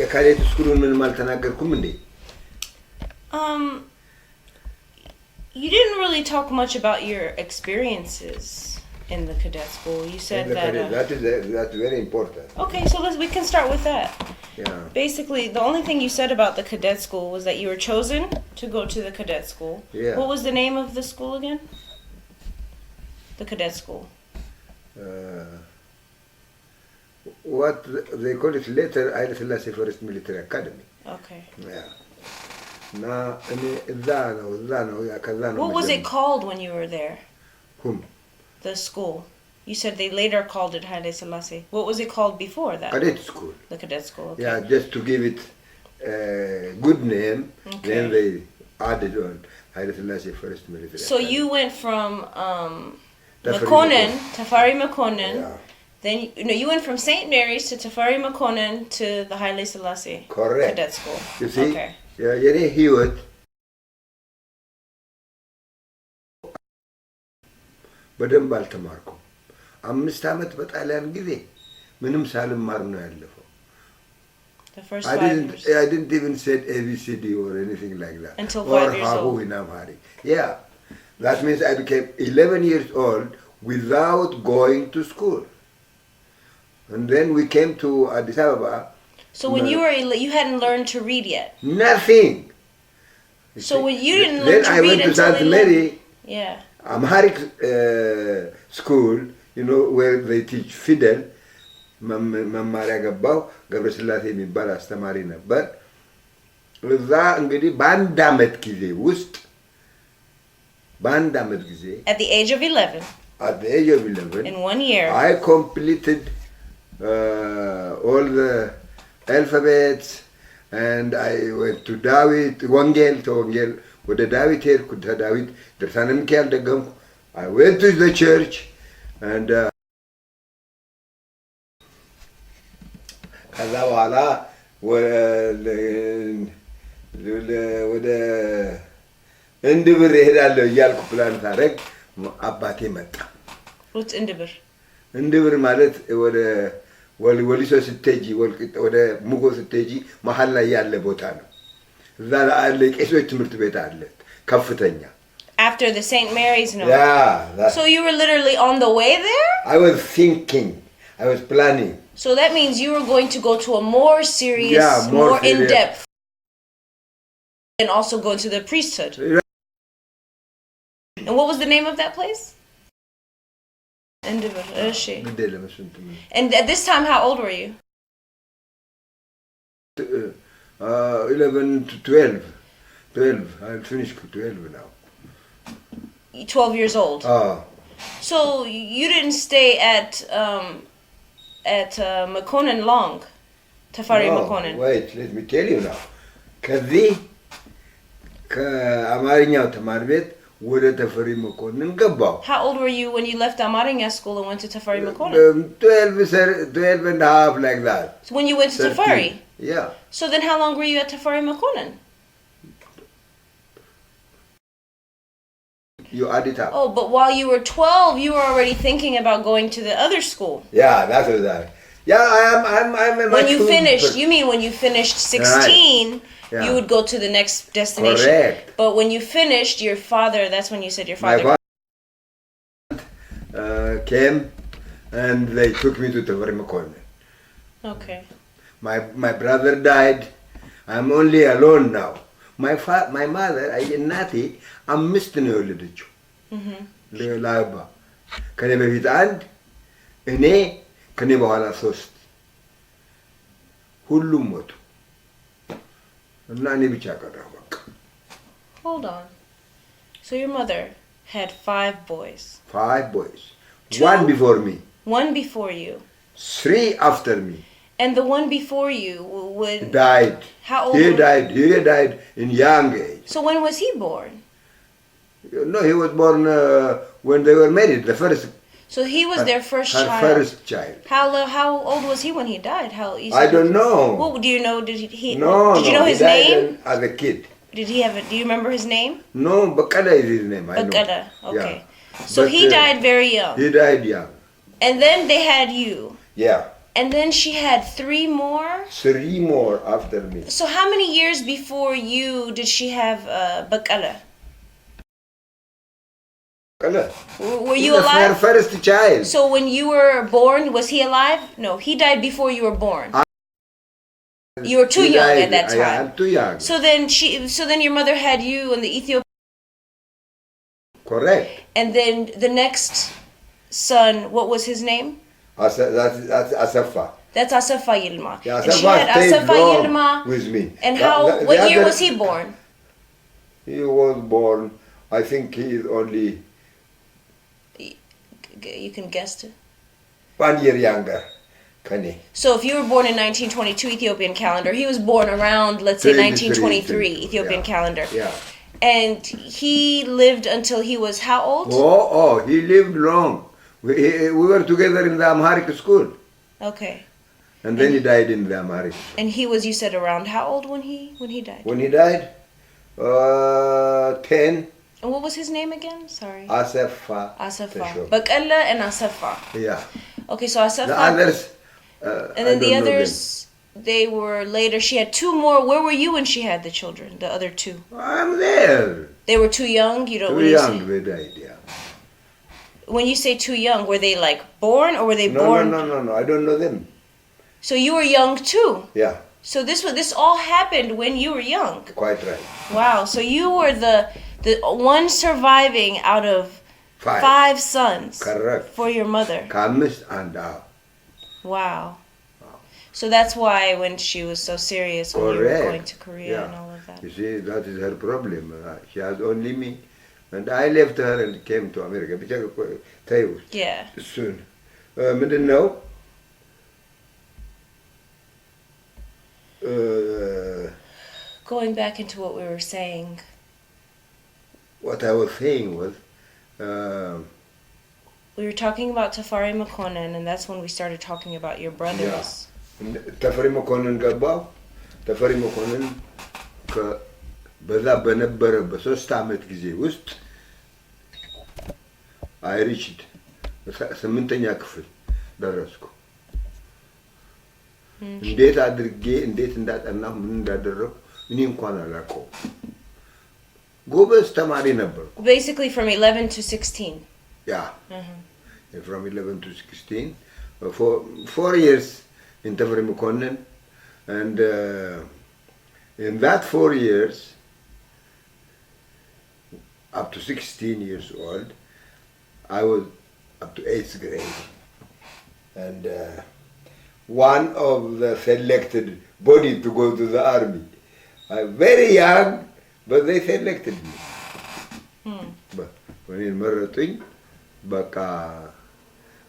የካዴት ስኩሉን ምንም አልተናገርኩም እንዴ? You didn't really talk much about your experiences in the cadet school. You said that that's very important. Okay, so we can start with that. Yeah. Basically, the only thing you said about the cadet school was that you were chosen to go to the cadet school. Yeah. What was the name of the school again? The cadet school. What they call it later, Haile Selassie First Military Academy. Okay. Yeah. What was it called when you were there? Whom? The school. You said they later called it Haile Selassie. What was it called before that? Cadet school. The cadet school. Okay. Yeah, just to give it a good name. Okay. Then they added on Haile Selassie First Military So Academy. you went from Makonnen, Tafari Makonnen. Yeah. Then you went from St. Mary's to Tafari Makonnen to the Haile Selassie Correct. cadet school. You see? Okay. የኔ ህይወት በደንብ አልተማርኩም። 5 ዓመት በጣሊያን ጊዜ ምንም ሳልማር ነው ያለፈው። The first 5 years. I didn't even say ABCD or anything like that. Until 5 or years Hahu old. in Amharic. Yeah. That means I became 11 years old without going to school. And then we came to Addis Ababa. So when you were you hadn't learned to read yet. Nothing. So when you didn't learn to read Then I went to until St. Mary. Yeah. Amharic school, you know, where they teach Fidel. መማሪያ ገባሁ። ገብረስላሴ የሚባል አስተማሪ ነበር። እዛ እንግዲህ በአንድ አመት ጊዜ At the age of 11. At the age of 11. In 1 year. I completed all the alphabets and I went to David, ወንጌል ወደ ዳዊት ሄድኩ። ዳዊት ድርሳነ ሚካኤል ደገምኩ። I went to the church and ከዛ በኋላ ወደ እንድብር እሄዳለሁ እያልኩ ፕላን ሳደርግ አባቴ መጣ። What's እንድብር? እንድብር ማለት ወደ ወሊሶ ስትሄጂ ወደ ሙጎ ስትሄጂ መሀል ላይ ያለ ቦታ ነው። እዛ ላይ ቄሶች ትምህርት ቤት አለ ከፍተኛ። After the St. Mary's, no? Yeah. So you were literally on the way there? I was thinking. I was planning. So that means you were going to go to a more serious, more in-depth, and also go into the priesthood. And what was the name of that place? And at this time, how old were you? 11 to 12. 12. I finished 12 now. 12 years old. So you didn't stay at Makonnen long, Tafari Makonnen. Wait, let me tell you now. ከዚህ ከአማርኛው ተማሪ ቤት ወደ ተፈሪ መኮንን ገባሁ። How old were you when you left Amarinya school and went to Tafari Makonnen? 12 and a half, like that. So when you went to 13. Tafari? Yeah. So then how long were you at Tafari Makonnen? You add it up. Oh, but while you were 12, you were already thinking about going to the other school. Yeah, that was that. Yeah, I'm When you finished, you mean when you finished 16, Yeah. you would go to the next destination. Correct. But when you finished, your father, that's when you said your father. My father came and they took me to Tafari Makonnen. Okay. My brother died. I'm only alone now. My mother, እናቴ 5 ነው የወለደችው። ለላባ ከኔ በፊት 1 እኔ ከኔ በኋላ 3 ሁሉም ሞቱ እና እኔ ብቻ ቀረሁ በቃ። Hold on. So your mother had 5 boys. 5 boys. 2? 1 before me. 1 before you. 3 after me. And the one before you would Died. How old? He died in young age. So when was he born? No, he was born when they were married. The first. So he was their first her child. First child. How old was he when he died? I don't know. Well, do you know? Did No. Did you know his he died name? As a kid. Did he have? Do you remember his name? No, Bakala is his name. I know. Bakala. Okay. Yeah. So But, he died very young. He died young. And then they had you. Yeah. And then she had 3 more? 3 more after me. So how many years before you did she have Bakala? Were you alive? Her first child. So when you were born, was he alive? No, he died before you were born. You were too young at that time. I'm too young. So then your mother had you and the Ethiopian. Correct. And then the next son, what was his name? That's Asafa. That's Asafa Yilma. Yeah, and she had Asafa Yilma with me. And what year was he born? He was born, I think he is only... You can guess it. 1 year younger. Kani. So if you were born in 1922 Ethiopian calendar, he was born around, let's say, 1923 Ethiopian calendar. Yeah. And he lived until he was how old? Oh, he lived long. We were together in the Amharic school. Okay. And then he died in the Amharic. And he was, you said, around how old when he died? When he died, 10. And what was his name again? Sorry. Asafa. Teshome. Bakala and Asafa. Yeah. Okay, so Asafa. The others. And then the others, they were later. She had 2 more. Where were you when she had the children? The other 2. I'm there. They were too young. You don't. Too young. They died. Yeah. When you say too young, were they like born or were they born? No. I don't know them. So you were young too. Yeah. So this all happened when you were young. Quite right. Wow. So you were the one surviving out of 5 sons. Correct. For your mother. Kamis and out. Wow. So that's why when she was so serious when you were going to Korea and all of that. You see, that is her problem. She has only me. And I left her and came to America. Yeah. Soon. Didn't know. Going back into what we were saying. What I was saying was... we were talking about Tafari Makonnen, and that's when we started talking about your brothers. Tafari Makonnen ገባው ተፈሪ መኮንን በዛ በነበረ በ3 አመት ጊዜ ውስጥ I reached 8ኛ ክፍል ደረስኩ። እንዴት አድርጌ እንዴት እንዳጠናሁ ምን እንዳደረኩ እኔ እንኳን አላውቀውም። ጎበዝ ተማሪ ነበርኩ። Basically from 11 to 16. Yeah. From 11 to 16. For 4 years in Tafari Makonnen. And in that 4 years, up to 16 years old, I was up to 8th grade. And one of the selected body to go to the army. I'm very young, but they selected me. But when in Marathon, በቃ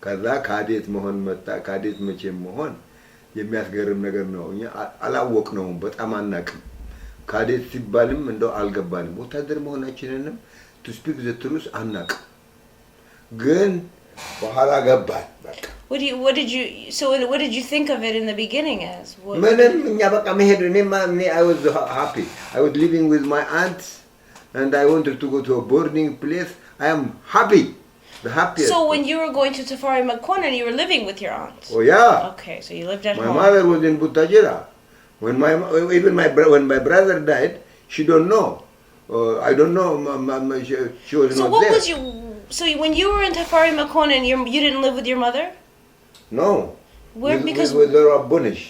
ከዛ ካዴት መሆን መጣ። ካዴት መቼም መሆን የሚያስገርም ነገር ነው። እኛ አላወቅነውም፣ በጣም አናቅም። ካዴት ሲባልም እንደው አልገባንም። ወታደር መሆናችንንም to speak the truth አናቅም። ግን በኋላ ገባን በቃ። What did you think of it in the beginning as? ምንም እኛ በቃ መሄድ I was happy. I was living with my aunts and I wanted to go to a boarding place. I am happy. The happiest. So when you were going to Tafari Makonnen, you were living with your aunt? Oh yeah. Okay, so you lived at home. My mother was in Butajira. When my brother died, she don't know. I don't know. She was not there. So when you were in Tafari Makonnen, you didn't live with your mother? No. Because with the Rabbunish.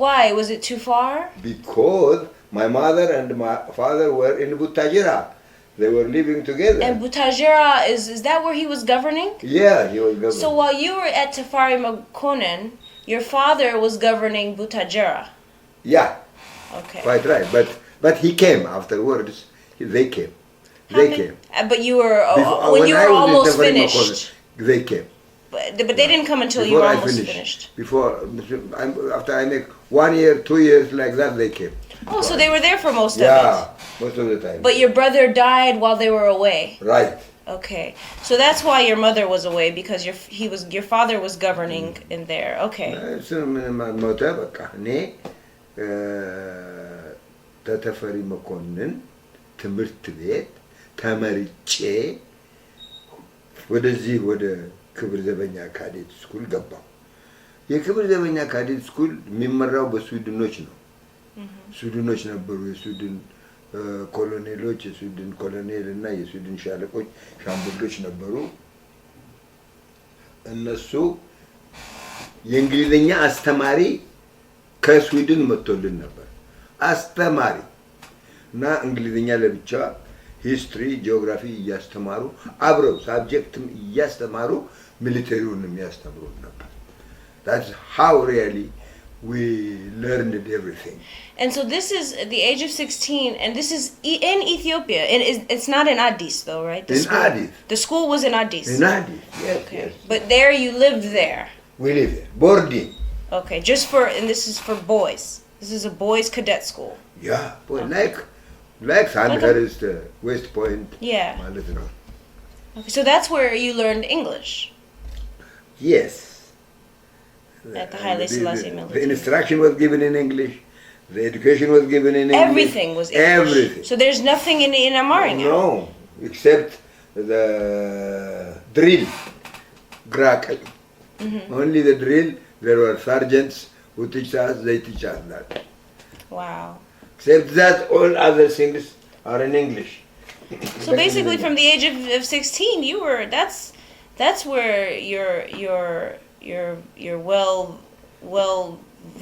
Why? Was it too far? Because my mother and my father were in Butajira. They were living together. And Butajira, is that where he was governing? Yeah, he was governing. So while you were at Tafari Makonnen, your father was governing Butajira? Yeah. Okay. Quite right. But he came afterwards. They came. Came. But you were when you were almost finished. They came. But they didn't come until you were almost finished. After I make 1 year, 2 years like that, they came. Oh, so they were there for most of it. Yeah, most of the time. But your brother died while they were away. Right. Okay, so that's why your mother was away, because your father was governing in there. Okay. ተፈሪ መኮንን ትምህርት ቤት ተመርጬ ወደዚህ ወደ ክብር ዘበኛ ካዴት ስኩል ገባሁ። የክብር ዘበኛ ካዴት ስኩል የሚመራው በስዊድኖች ነው። ስዊድኖች ነበሩ። የስዊድን ኮሎኔሎች፣ የስዊድን ኮሎኔል እና የስዊድን ሻለቆች ሻምበሎች ነበሩ። እነሱ የእንግሊዝኛ አስተማሪ ከስዊድን መጥቶልን ነበር። አስተማሪ እና እንግሊዝኛ ለብቻ ሂስትሪ፣ ጂኦግራፊ እያስተማሩ አብረው ሳብጀክትም እያስተማሩ ሚሊተሪውን የሚያስተምሩ ነበር። That's how really we learned everything. And so this is the age of 16, and this is in Ethiopia. And it's not in Addis, though, right? In Addis. The school was in Addis. In Addis, yes, okay. yes. But there you lived there. We live there, boarding. Okay, just for, and this is for boys. This is a boys' cadet school. Yeah, boy, like Sandhurst, West Point. Yeah. Okay, so that's where you learned English. Yes. At the Haile Selassie military. The instruction was given in English. The education was given in English. Everything was English. Everything. So there's nothing in Amharic now? No, except the drill. Only the drill. There were sergeants who teach us, they teach us that. Wow. Except that, all other things are in English. So basically from the age of 16, you were, that's where your well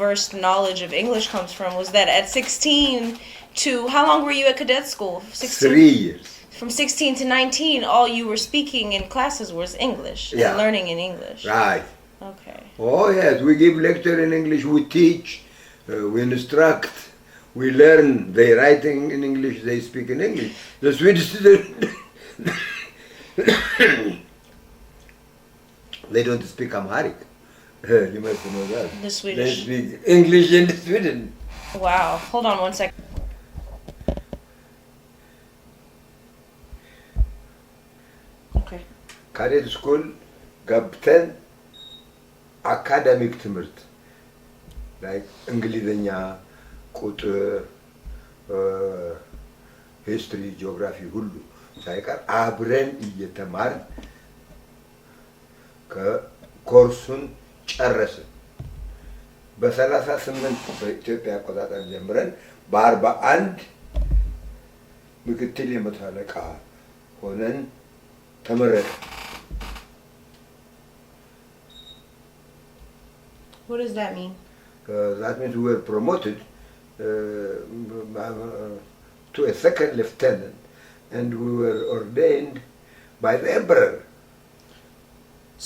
versed knowledge of English comes from, was that at 16 to, how long were you at cadet school? 16? 3 years. From 16 to 19, all you were speaking in classes was English. Yeah. And learning in English. Right. Okay. Oh yes, we give lecture in English, we teach, we instruct, we learn. They writing in English, they speak in English. The Swedish they don't speak Amharic. You must know that. The Swedish. They speak English in Sweden. Wow. Hold on one second. Okay. ካዴት ስኩል ገብተን አካዳሚክ ትምህርት ላይ እንግሊዝኛ፣ ቁጥር፣ ሂስትሪ፣ ጂኦግራፊ ሁሉ ሳይቀር አብረን እየተማርን ከኮርሱን ጨረስን። በ38 በኢትዮጵያ አቆጣጠር ጀምረን በ41 ምክትል የመቶ አለቃ ሆነን ተመረጥን። What does that mean? That means we were promoted to a second lieutenant, and we were ordained by the emperor.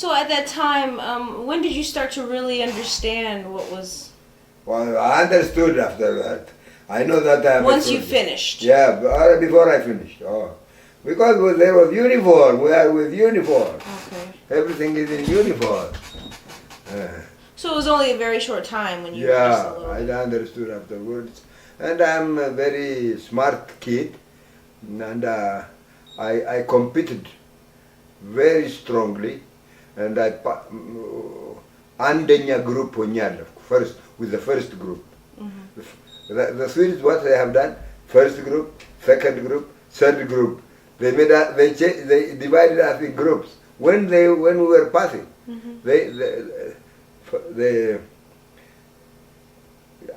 So at that time, when did you start to really understand what was... Well, I understood after that. I know that I Once you finished? Yeah, before I finished. Oh. Because there was uniform. We are with uniform. Okay. Everything is in uniform. So it was only a very short time when you were just a little... I understood afterwards. And I'm a very smart kid. And I competed very strongly. And አንደኛ group ሆኛለሁ. First, with the first group. The Swedes, what they have done, first group, second group, third group. They divided us in groups. When we were passing, they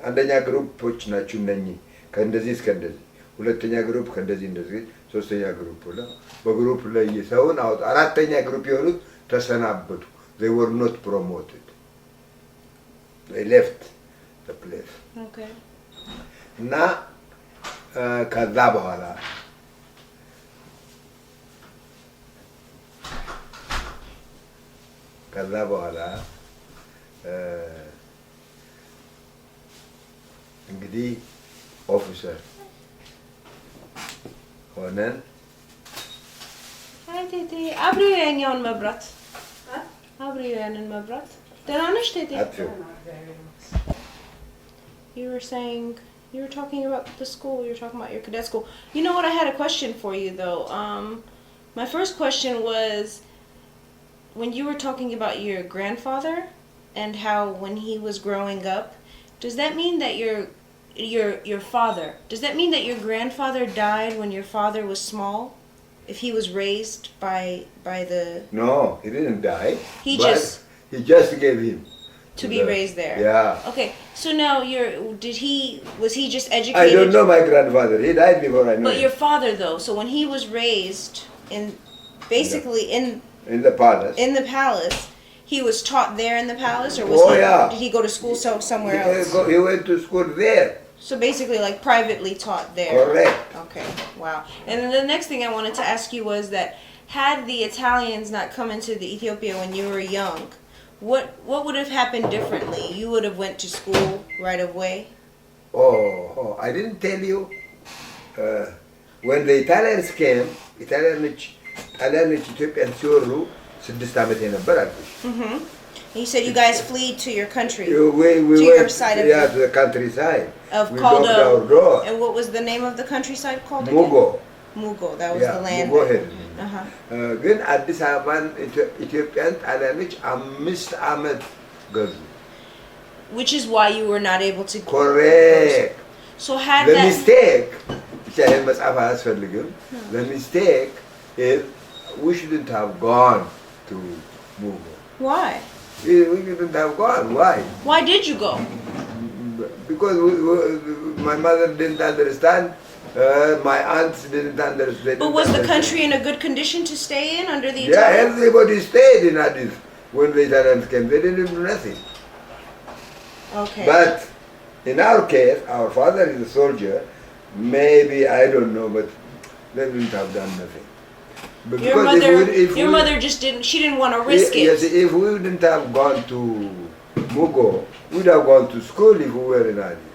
አንደኛ ግሩፖች ናችሁ እነኚህ ከእንደዚህ እስከ እንደዚህ፣ ሁለተኛ ግሩፕ ከእንደዚህ እንደዚህ፣ ሶስተኛ ግሩፕ ብለው በግሩፕ ላይ ሰውን አውጣ። አራተኛ ግሩፕ የሆኑት ተሰናበቱ። They were not promoted. They left the place. Okay. እና ከዛ በኋላ እንግዲህ ኦፊሰር ሆነን ቴቴ አብሬው ያኛውን መብራት አብሬው ያንን መብራት ደህና ነሽ ቴቴ? You were saying, you were talking about the school, you were talking about your cadet school. You know what, I had a question for you though. My first question was, when you were talking about your grandfather and how when he was growing up, does that mean that your father, does that mean that your grandfather died when your father was small? If he was raised by the... No, he didn't die. He just gave him. To be raised there. Yeah. Okay, so now was he just educated? I don't know my grandfather. He died before I knew But him. your father though, so when he was raised basically in the palace. In the palace, he was taught there in the palace, or did he go to school somewhere else? He went to school there. So basically like privately taught there. Correct. Okay, wow. And then the next thing I wanted to ask you was that had the Italians not come into the Ethiopia when you were young, what would have happened differently? You would have went to school right away? Oh, I didn't tell you. When the Italians came, Italians Ethiopian ሲወሩ 6 ዓመት ነበር አልኩሽ. You said you guys fled to your country. We to went your side of to the countryside. We called our door. And what was the name of the countryside called Mugo. again? Mugo, that was the land. Mugo ሄድን. ግን Uh-huh. አዲስ አበባን ኢትዮጵያን ጣሊያኖች 5 ዓመት ገዙ. Which is why you were not able to. Correct. So had the that mistake, ይሄን መጽሐፍ አያስፈልግም. The mistake is we shouldn't have gone to Mugo. Why? We shouldn't have gone. Why? Why did you go? Because my mother didn't understand. My aunts didn't understand. But was the country in a good condition to stay in under the Yeah, Italians? everybody stayed in Addis when the Italians came. They didn't do nothing. Okay. But in our case, our father is a soldier. Maybe, I don't know, but they wouldn't have done nothing. But your mother just didn't want to risk it. Yes, if we wouldn't have gone to Mugo, we'd have gone to school if we were in Addis.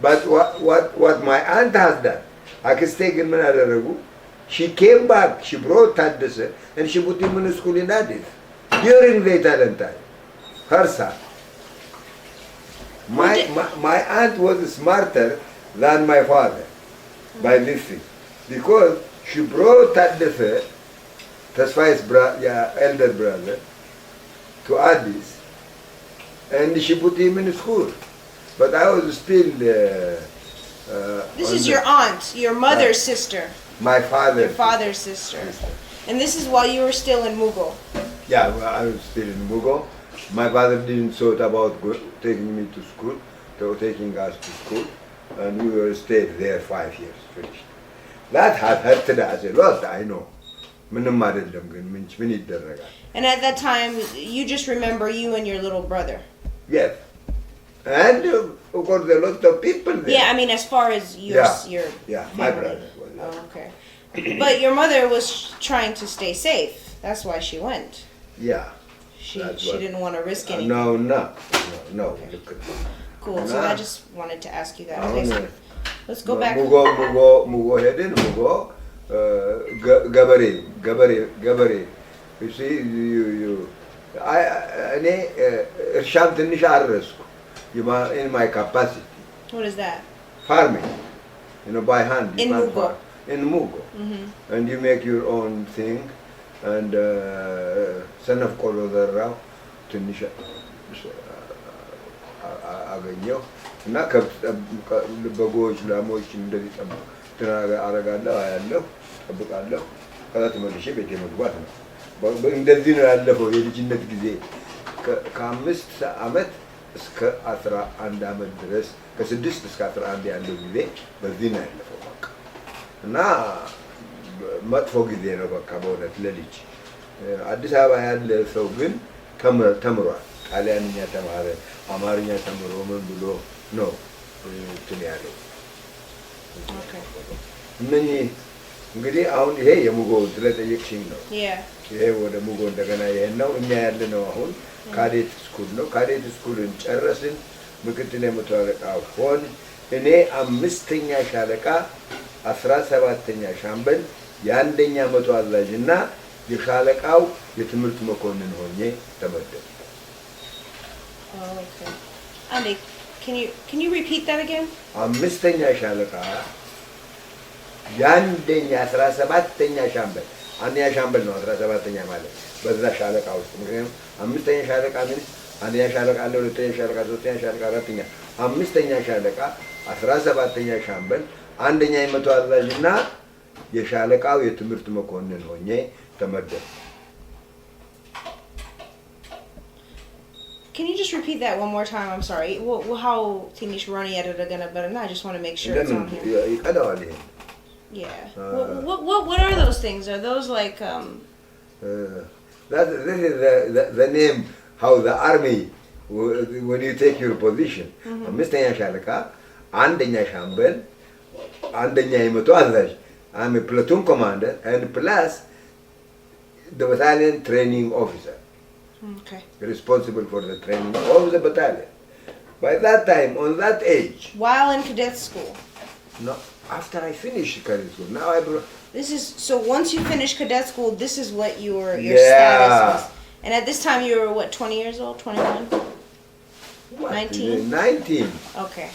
But what my aunt has done, she came back, she brought Tadese, and she put him in school in Addis during the Italian time. Her son. My aunt was smarter than my father by this thing. Because she brought Tadese, Tesfaye's elder brother, to Addis, and she put him in school. But I was still. This is your aunt, your mother's sister. My father. Your father's sister. And this is while you were still in Mugo. Yeah, I was still in Mugo. My father didn't thought about taking me to school. They were taking us to school, and we were stayed there 5 years. Finished. That had hurted us a lot. I know. And at that time, you just remember you and your little brother. Yes. And of course, there are lots of people there. Yeah, I mean, as far as your my brother was there. Oh, okay. But your mother was trying to stay safe. That's why she went. Yeah. She didn't want to risk anything. No. Okay. Cool. So I just wanted to ask you that. Okay, so let's go back. Mugo ሄድን. Mugo ገበሬ. You see, እኔ እርሻም ትንሽ አረስኩ. In my capacity. What is that? Farming, by hand. In Mugo. In Mugo. And you make your own thing. And son of Kolodara, Tunisia, አገኘሁ እና በጎች ላሞች እንደዚህ አረጋለሁ አያለሁ ጠብቃለሁ ከዛ ተመልሼ ቤቴ መግባት ነው እንደዚህ ነው ያለፈው የልጅነት ጊዜ ከ5 ዓመት እስከ 11 ዓመት ድረስ ከ6 እስከ 11 ያለው ጊዜ በዚህ ነው ያለፈው በቃ እና መጥፎ ጊዜ ነው በቃ በእውነት ለልጅ አዲስ አበባ ያለ ሰው ግን ተምሯል ጣሊያንኛ ተማረ አማርኛ ተምሮ ምን ብሎ ነው እንትን ያለው ምን እንግዲህ አሁን ይሄ የሙጎ ስለጠየቅሽኝ ነው ይሄ ወደ ሙጎ እንደገና ይሄን ነው እኛ ያለነው አሁን ካዴት ስኩል ነው ካዴት ስኩልን ጨረስን ምክትል የመቶ አለቃ ሆን እኔ 5ኛ ሻለቃ 17ኛ ሻምበል የአንደኛ መቶ አዛዥና የሻለቃው የትምህርት መኮንን ሆኜ ተመደብኩ Okay. Andy, can you repeat that again? 5ኛ ሻለቃ የአንደኛ 17ኛ ሻምበል አንደኛ ሻምበል ነው 17ኛ ማለት በዛ ሻለቃ ውስጥ ምክንያቱም 5ኛ ሻለቃ ምን አንደኛ ሻለቃ አለ 2ኛ ሻለቃ 3ኛ ሻለቃ 4ኛ 5ኛ ሻለቃ 17ኛ ሻምበል አንደኛ የመቶ አዛዥና የሻለቃው የትምህርት መኮንን ሆኜ ተመደብኩ Can you just repeat that one more time? I'm sorry. How ትንሽ run ያደረገ ነበርና I just want to make sure it's on here. ይቀዳዋል ይሄን Yeah. What are those things? Are those like this is the name how the army when you take your position. አምስተኛ ሻለቃ አንደኛ ሻምበል አንደኛ የመቶ አዛዥ. I'm a platoon commander and plus the battalion training officer. Okay. Responsible for the training of the battalion. By that time, on that age. While in cadet school. No, after I finished cadet school. Now This is so. Once you finish cadet school, this is what your Yeah. status was. And at this time, you were what? 20 years old? 21? what? 19? 19. Okay.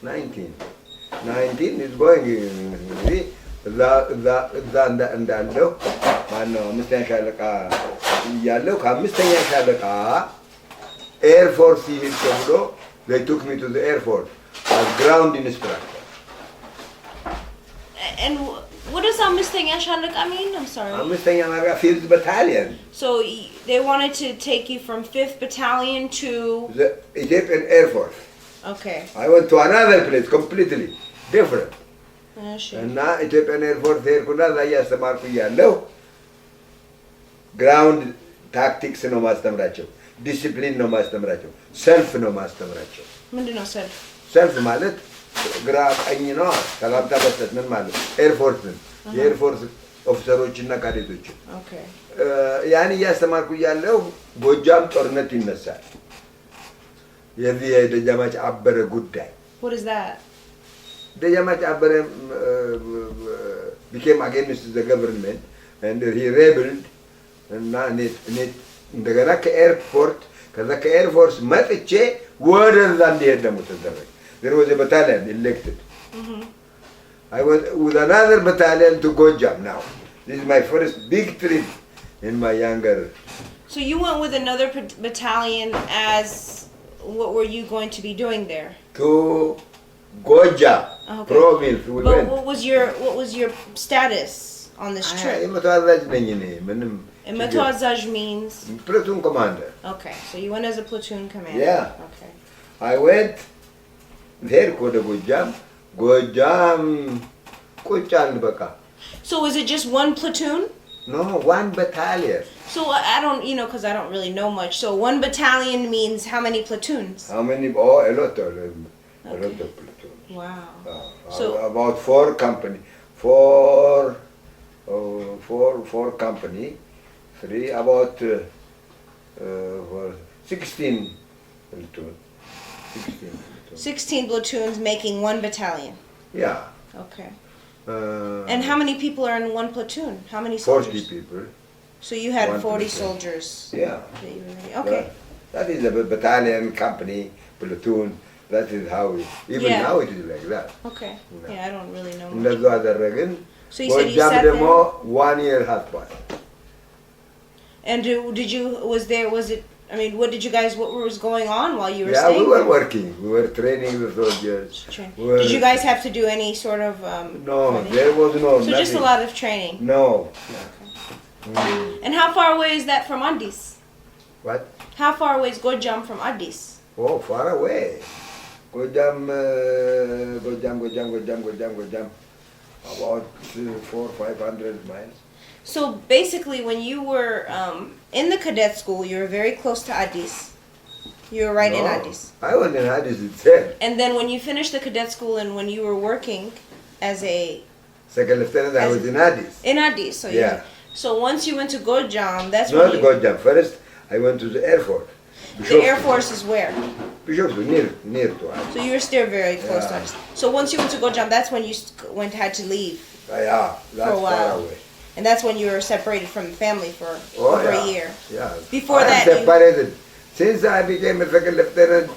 19. 19 is going እንዳለው ማነው አምስተኛ ሻለቃ እያለሁ ከአምስተኛ ሻለቃ ኤርፎርስ ይሄድ ተብሎ they took me to the air force as ground instructor. And what does አምስተኛ ሻለቃ mean? I'm sorry. አምስተኛ ማርጋ 5th battalion. So they wanted to take you from 5th battalion to The Ethiopian Air Force. Okay. I went to another place completely different. Sure. እና ኢትዮጵያን ኤርፎርስ ሄድኩና እዛ እያስተማርኩ እያለሁ ግራውንድ ታክቲክስ ነው ማስተምራቸው፣ ዲሲፕሊን ነው ማስተምራቸው፣ ሰልፍ ነው ማስተምራቸው። ምንድን ነው ሰልፍ? ሰልፍ ማለት ግራ ቀኝ ነው፣ ሰላምታ መስጠት ምን ማለት ኤርፎርስን የኤርፎርስ ኦፊሰሮችና ካዴቶችን ያን እያስተማርኩ እያለሁ ጎጃም ጦርነት ይነሳል። የዚህ የደጃማች አበረ ጉዳይ What is that? ደጃማች አበረ became against the government and he rebelled እና እኔ እንደገና ከኤርፖርት ከዛ ከኤርፎርስ መጥቼ ወደዛ እንዲሄድ ደግሞ ተደረገ። There was a battalion elected. I went with another battalion to Gojam now. This is my first big trip in my younger. So you went with another battalion as what were you going to be doing there? To Gojam province. But what was your status on this trip? የመቶ አዛዥ ነኝ እኔ ምንም And መቶ አዛዥ means? Platoon commander. Okay, so you went as a platoon commander. Yeah. Okay. I went there ወደ ጎጃም ቁጭ አልን በቃ። So was it just one platoon? No, one battalion. So I don't, because I don't really know much. So one battalion means how many platoons? How many? Oh, a lot of platoons. Wow. So about four company, three about 16 platoon. 16 platoons making one battalion. Yeah. Okay. And how many people are in one platoon? How many soldiers? 40 people. So you had 40 platoon. soldiers. Yeah. Okay. That is a battalion, company, platoon. That is how it. Even now it is like that. Okay. Yeah, I don't really know. እንደዛ አደረግን። So you said you sat ደግሞ there? 1 year half-past. And what did you guys, what was going on while you were Yeah, staying? we were working. We were training the soldiers. Did you guys have to do any sort of No, training? there was no. So nothing. just a lot of training. No. And how far away is that from Addis? What? How far away is Gojam from Addis? Oh, far away. Gojam. About 400-500 miles. So basically, when you were in the cadet school, you were very close to Addis. You were right in Addis. I was in Addis itself. And then when you finished the cadet school and when you were working as a Second lieutenant, I was in Addis. in Addis, so Yeah. so once you went to Gojam, that's Not when you, Gojam. First, I went to the Air Force. the Air Force is where. Bishopsville, near to us. So you were still very close to Yeah. Addis. So once you went to Gojam, that's when you had to leave, Yeah, that's For a while. far away. and that's when you were separated from the family for Oh, over yeah. a year. Yeah. Before I'm that, separated. Since I became a second lieutenant,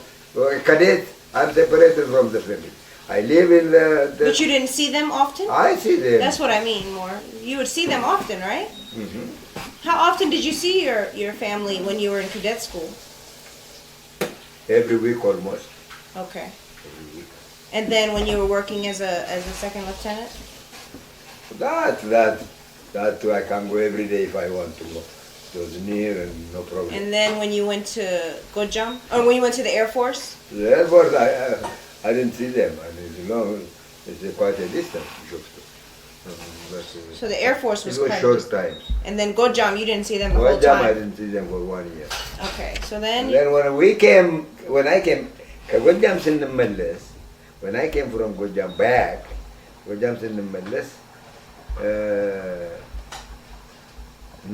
cadet, I'm separated from the family. I live in the But you didn't see them often? I see them. That's what I mean more. You would see them often, right? Mhm. How often did you see your family when you were in cadet school? Every week almost. Okay. Every week. And then when you were working as a second lieutenant? That I can go every day if I want to go. It was near and no problem. And then when you went to Gojam, or when you went to the Air Force? The airport, I didn't see them. I mean, you know, it's quite a distance. But, So the Air Force was it was quite short distant. times. And then Gojam, you didn't see them the whole Gojam, I time? didn't see them for 1 year. Okay, so then... Then when I came, ከጎጃም ስንመለስ, when I came from Gojam back, ጎጃም ስንመለስ,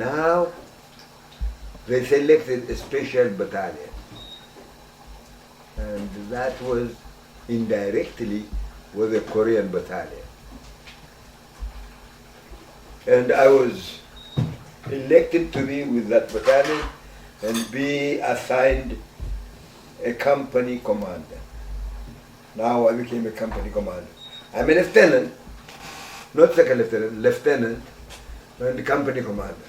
now they selected a special battalion, and that was indirectly was a Korean battalion, and I was elected to be with that battalion and be assigned a company commander. Now I became a company commander. I'm a lieutenant, not second lieutenant, and company commander.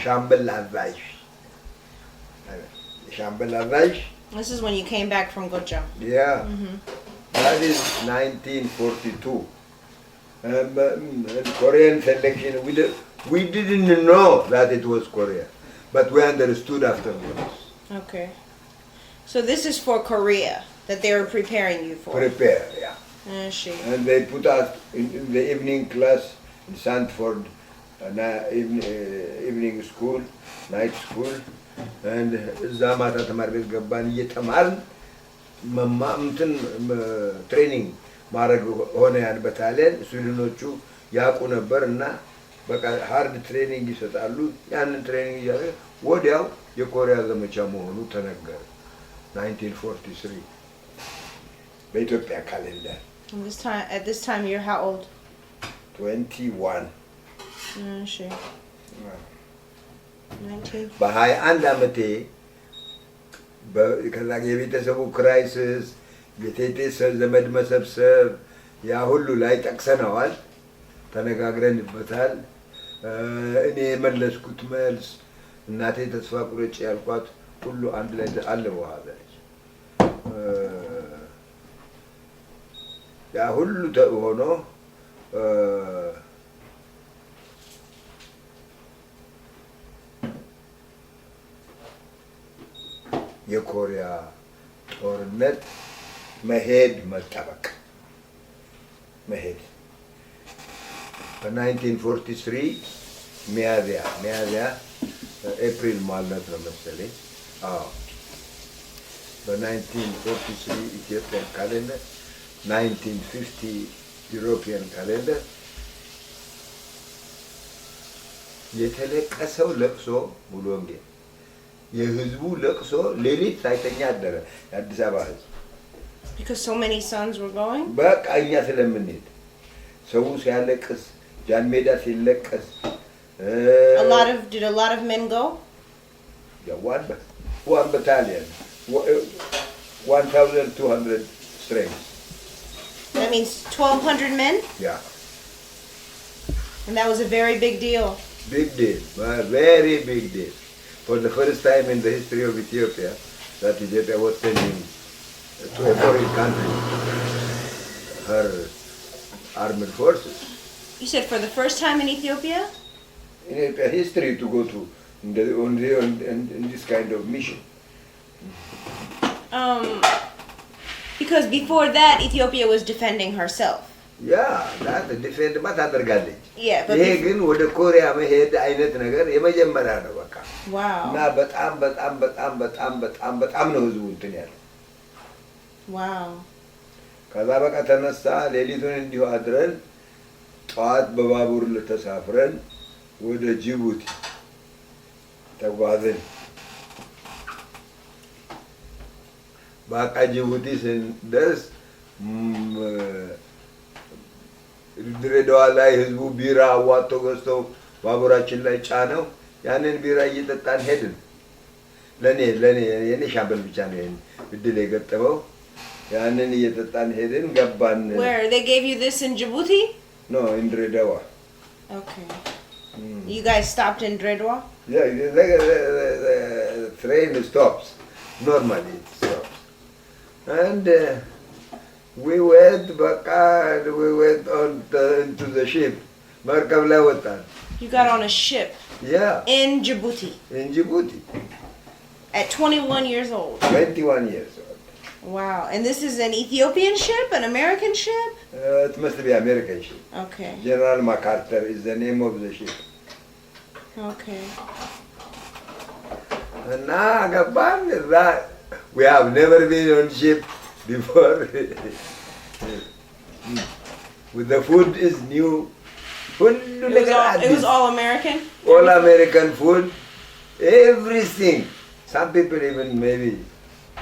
Shambal Avaj. Shambal Avaj. This is when you came back from Gojam. Yeah. That is 1942. Korean selection, we didn't know that it was Korea, but we understood afterwards. Okay. So this is for Korea that they were preparing you for. Prepare, yeah. She. And they put us in the evening class in Sanford, evening school, night school, and እዛ ማታ ተማሪ ቤት ገባን እየተማርን እንትን ትሬኒንግ ማድረግ ሆነ ያን በታሊያን ስዊድኖቹ ያውቁ ነበር እና በቃ ሃርድ ትሬኒንግ ይሰጣሉ ያንን ትሬኒንግ እያለ ወዲያው የኮሪያ ዘመቻ መሆኑ ተነገረ 1943 በኢትዮጵያ ካሌንደር. At this time you're how old? 21. She. 19. በ21 ዓመቴ ከዛ የቤተሰቡ ክራይሲስ የቴቴ ዘመድ መሰብሰብ ያ ሁሉ ላይ ጠቅሰነዋል ተነጋግረንበታል እኔ የመለስኩት መልስ እናቴ ተስፋ ቁረጭ ያልኳት ሁሉ አንድ ላይ አለ በኋላ ያ ሁሉ ሆኖ የኮሪያ ጦርነት መሄድ መጠበቅ መሄድ በ1943 ሚያዝያ ኤፕሪል ማለት ነው መሰለኝ በ1943 ኢትዮጵያን ካሌንደር 1950 ዩሮፒያን ካሌንደር የተለቀሰው ለቅሶ ሙሉ ወንጌል የህዝቡ ለቅሶ ሌሊት ሳይተኛ አደረ የአዲስ አበባ ህዝብ because so many sons were going በቃ እኛ ስለምንሄድ ሰው ሲያለቅስ ጃን ሜዳ ሲለቀስ did a lot of men go? Yeah, one battalion 1,200 strength. That means 1,200 men? Yeah. And that was a very big deal. Big deal, very big deal. For the first time in the history of Ethiopia, that Ethiopia was sending to a foreign country her armed forces. You said for the first time in Ethiopia? In a history to go to in this kind of mission. Because before that, Ethiopia was defending herself. Yeah, that defend ማታደርጋለች Yeah, but ይሄ ግን ወደ ኮሪያ መሄድ አይነት ነገር የመጀመሪያ ነው በቃ wow. እና በጣም ነው ህዝቡ እንትን ያለው Wow. ከዛ በቃ ተነሳ ሌሊቱን እንዲሁ አድረን ጠዋት በባቡር ተሳፍረን ወደ ጅቡቲ ተጓዝን በቃ ጅቡቲ ስንደርስ ድሬዳዋ ላይ ህዝቡ ቢራ አዋጥቶ ገዝተው ባቡራችን ላይ ጫነው ያንን ቢራ እየጠጣን ሄድን ለኔ የኔ ሻምበል ብቻ ነው ይሄን እድል የገጠመው ያንን እየጠጣን ሄድን ገባን Where they gave you this in Djibouti? No, in Dredwa. Okay. You guys stopped in Dredwa? Yeah, the train stops. Normally it stops. And we went back and we went into the ship. መርከብ ላይ ወጣን You got on a ship Yeah, in Djibouti in Djibouti, at 21 years old. 21 years old. Wow. And this is an Ethiopian ship, an American ship? It must be American ship. Okay. General MacArthur is the name of the ship. Okay. And now, Gaban, that we have never been on ship before. With the food is new. It was all American? All American food, everything. Some people even maybe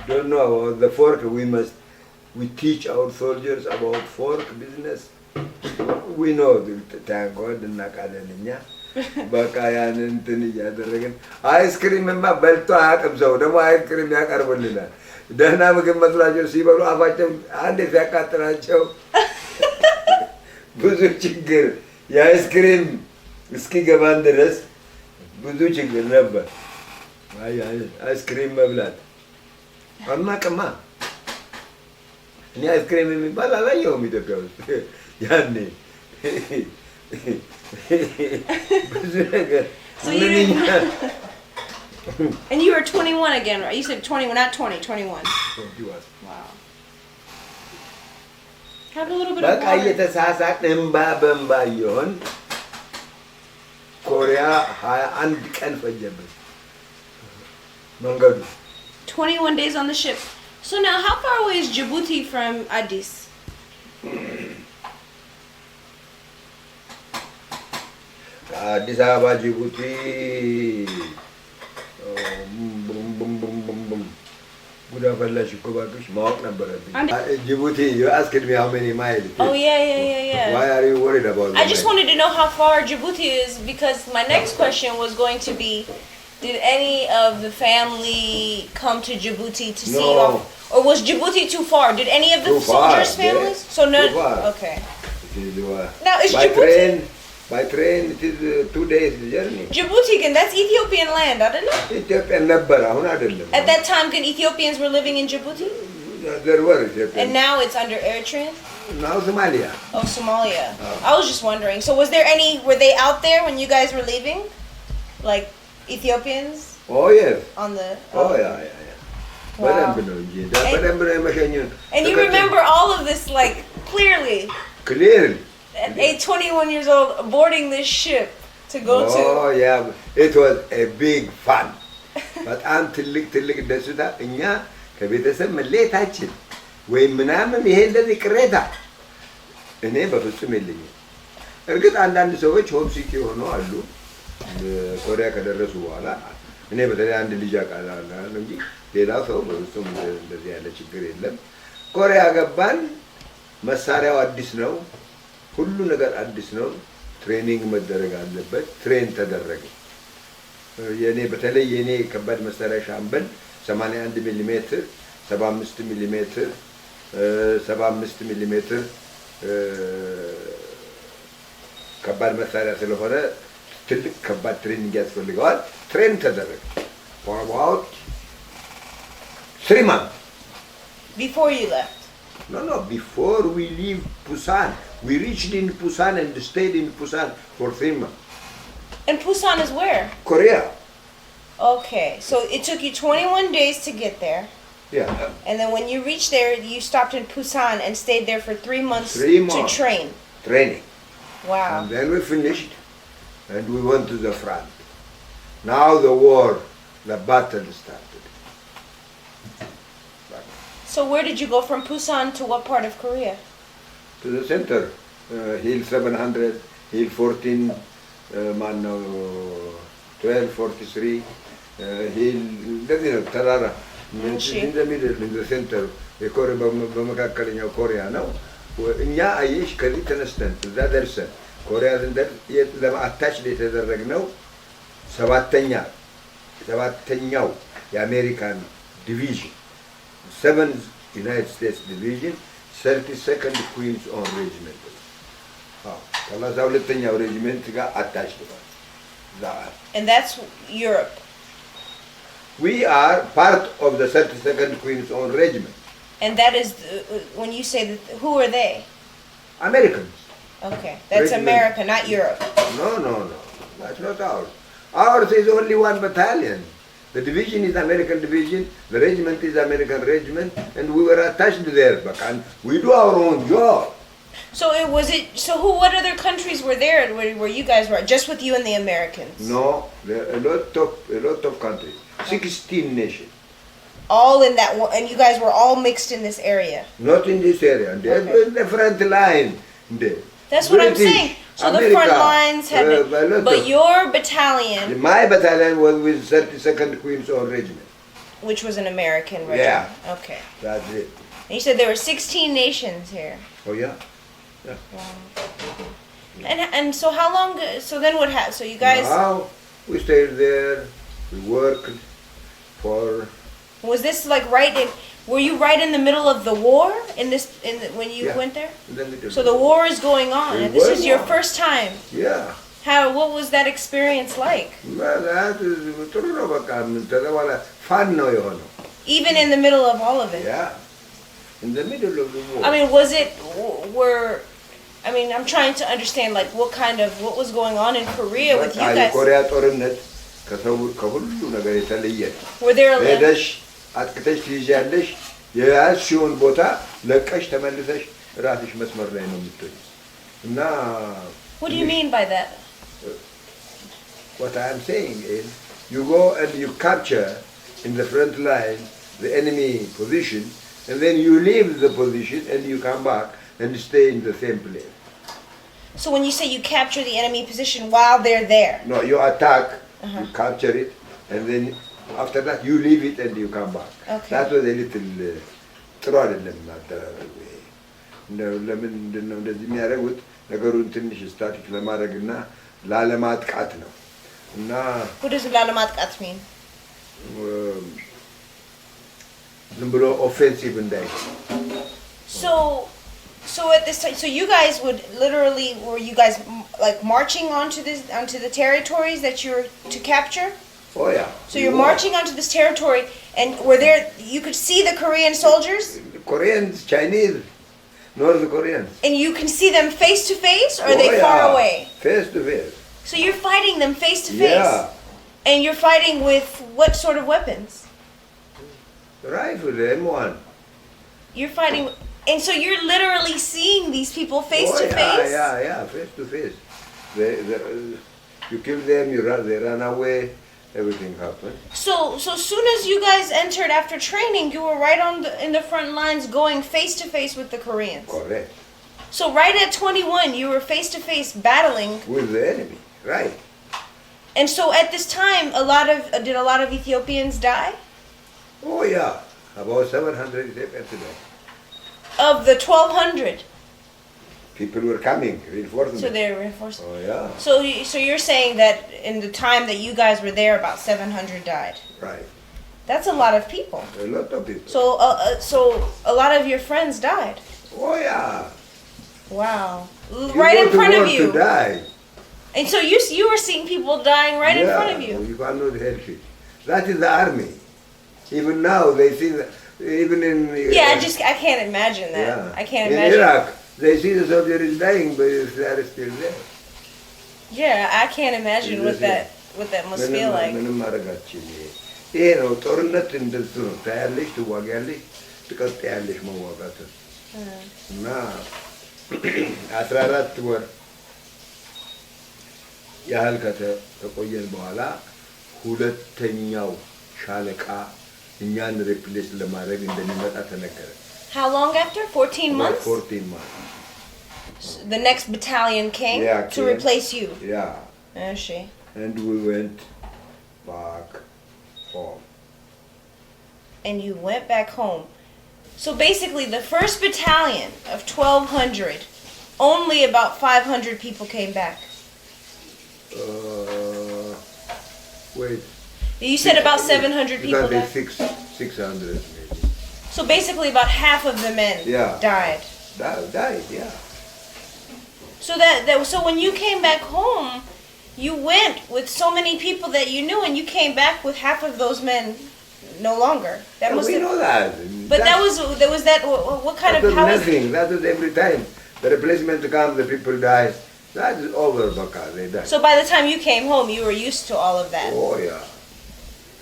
don't know about the fork. We teach our soldiers about fork business. We know, thank God, እናውቃለን በቃ ያንን እንትን እያደረግን አይስክሪምማ በልቶ አያውቅም ሰው ደግሞ አይስክሪም ያቀርቡልናል። ደህና ምግብ መስሏቸው ሲበሉ አፋቸው አንዴ ሲያቃጥላቸው ብዙ ችግር የአይስክሪም እስኪገባን ድረስ ብዙ ችግር ነበር። አይስክሪም መብላት አናውቅማ። እኔ አይስክሪም የሚባል አላየሁም ኢትዮጵያ ውስጥ ያኔ ብዙ ነገር And you were 21 again, right? You said 20, not 20, 21. 21. Wow. Have a little bit of በቃ water. እየተሳሳቅን እንባ በእንባ እየሆን ኮሪያ 21 ቀን ፈጀብን መንገዱ። 21 days on the ship. So now, how far away is Djibouti from Addis? ከአዲስ አበባ ጅቡቲ ጉዳ ፈላሽ እኮ እባክሽ ማወቅ ነበረብኝ። ጅቡቲ you asked me how many miles. Oh yeah. Why are you worried about that? I just wanted to know how far Djibouti is because my next question was going to be, did any of the family come to Djibouti to see you? Or was Djibouti too far? Did any of the soldiers' families? Yes. So no. Too far. Okay. It Now is by Djibouti? by train it is 2 days journey. Djibouti, that's Ethiopian land, I don't know. ኢትዮጵያ ነበር አሁን አይደለም። At that time, Ethiopians were living in Djibouti? There were Ethiopians. And now it's under Eritrean? Now Somalia. Oh, Somalia. I was just wondering. So were they out there when you guys were leaving? Like Ethiopians? Oh yes. On the... Oh yeah. Wow. በደንብ ነው እንጂ በደንብ ነው የመሸኙን። And you remember all of this, like, clearly? Clearly. At 21 years old, boarding this ship to go to... Oh yeah, it was a big fun. በጣም ትልቅ ደስታ እኛ ከቤተሰብ መለየታችን ወይም ምናምን ይሄ እንደዚህ ቅሬታ እኔ በፍጹም የለኝም። እርግጥ አንዳንድ ሰዎች ሆምሲክ የሆኑ አሉ ኮሪያ ከደረሱ በኋላ። እኔ በተለይ አንድ ልጅ አውቃለሁ እንጂ ሌላ ሰው በፍጹም እንደዚህ ያለ ችግር የለም። ኮሪያ ገባን። መሳሪያው አዲስ ነው። ሁሉ ነገር አዲስ ነው። ትሬኒንግ መደረግ አለበት። ትሬን ተደረገ። በተለይ የኔ ከባድ መሳሪያ ሻምበል 81 ሚሊ ሜትር 75 ሚሊ ሜትር 75 ሚሊ ሜትር ከባድ መሳሪያ ስለሆነ ትልቅ ከባድ ትሬኒንግ ያስፈልገዋል። ትሬን ተደረገ for about 3 months. Before you left? No, before we leave Busan. We reached in Busan and stayed in Busan for 3 months. And Busan is where? Korea. Okay, so it took you 21 days to get there. Yeah. And then when you reached there, you stopped in Busan and stayed there for 3 months, 3 months. to train. Training. Wow. And then we finished and we went to the front. Now the war, the battle started. So where did you go from Busan to what part of Korea? To the center. Hill 700, Hill 14, 1243, Hill, Tarara. In the middle, in the center, በመካከለኛው ኮሪያ ነው። እኛ አየሽ ከዚህ ተነስተን እዛ ደርሰን ኮሪያ ዘንደር ለማአታች የተደረግነው ሰባተኛው የአሜሪካን ዲቪዥን 7th United States Division 32nd Queen's Own Regiment. ከዛ ሁለተኛው ሬጂመንት ጋር አታች ነው። And that's Europe. We are part of the 32nd Queen's Own Regiment. And that is when you say that, who are they? Americans. Okay, that's Regiment. America, not Europe. No. That's not ours. Ours is only one battalion. The division is American division, the regiment is American regiment, and we were attached there. And we do our own job. So what other countries were there where you guys were? Just with you and the Americans? No, there are a lot of countries. 16 nations. All in that one, and you guys were all mixed in this area? Not in this area. They Okay. in the front line. That's what I'm British, saying. So the America, front lines had a lot but of- your battalion, My battalion was with 32nd Queen's Own Regiment. which was an American regiment. Yeah. Okay. That's it. And you said there were 16 nations here. Oh yeah? And so how long? So then what happened? So you guys Now we stayed there. We worked for. was this like right in? Were you right in the middle of the war when you Yeah. went there? In the middle. So the war is going on, It and this was is your on. first time. Yeah. What was that experience like? that is ጥሩ ነው በቃ ከዛ በኋላ ፋን ነው የሆነው Even in the middle of all of it. Yeah. In the middle of the war. I mean, I'm trying to understand like what was going on in Korea with you በቃ guys. የኮሪያ ጦርነት ከሁሉ ነገር የተለየ ነው። Were there ሄደሽ አጥቅተሽ ትይዣለሽ የያዝሽውን ቦታ ለቀሽ ተመልሰሽ ራስሽ መስመር ላይ ነው የምትሆኝ እና What do you mean by that? What I am saying is you go and you capture in the front line the enemy position and then you leave the position and you come back and stay in the same place. So when you say you capture the enemy position while they're there. No, you attack, you capture it, and then after that you leave it and you come back. Okay. That was a little ጥሩ አይደለም አደራረጉ። ለምን እንደው እንደዚህ የሚያደርጉት ነገሩን ትንሽ ስታቲክ ለማድረግና ላለማጥቃት ነው እና What does ላለማጥቃት mean? ዝም ብሎ ኦፌንሲቭ እንዳይሆን So at this time, so you guys would literally, were you guys like marching onto the territories that you were to capture? Oh yeah. So you're marching onto this territory, and you could see the Korean soldiers, Koreans, Chinese, North Koreans. and you can see them face to face, or are they far away? Face to face. So you're fighting them face to face, Yeah. and you're fighting with what sort of weapons? Rifle, M1. You're fighting, and so you're literally seeing these people face to face. Yeah, face to face. You kill them, they run away. Everything happened. So as soon as you guys entered after training, you were right in the front lines, going face to face with the Koreans. Correct. So right at 21, you were face to face battling. With the enemy, right? And so at this time, did a lot of Ethiopians die? Oh yeah, about 700 yesterday. Of the 1,200. People were coming, reinforcements. So they're reinforced. Oh yeah. So you're saying that in the time that you guys were there, about 700 died. Right. That's a lot of people. A lot of people. So a lot of your friends died. Oh yeah. Wow. You Right go in to front of war you. To die. And so you were seeing people dying right in front of you. You cannot help it. That is the army. Even now they see that. Even in. Yeah, I can't imagine that. Yeah. I can't in imagine. Iraq, they see the soldier is dying, but they are still there. Yeah, I can't imagine what that must feel like. ምንም ማድረግ አትችልም። ይሄ ነው ጦርነት እንደዚህ ነው። ታያለሽ፣ ትዋጊያለሽ፣ ትቀጥያለሽ መዋጋት እና 14 ወር ያህል ከተቆየን በኋላ ሁለተኛው ሻለቃ እኛን ሪፕሌስ ለማድረግ እንደሚመጣ ተነገረ። How long after? 14 months? 14 months. The next battalion came to replace you. Yeah. She. And we went back home. And you went back home. So basically, the first battalion of 1,200, only about 500 people came back. Wait. You said about 700 people died? 600 maybe. So basically, about half of the men died. Died, yeah. So when you came back home, you went with so many people that you knew, and you came back with half of those men no longer. We know that. But that was what kind of nothing. That was every time. The replacement comes, the people die. That is over, Baka. They died. So by the time you came home, you were used to all of that. Oh, yeah.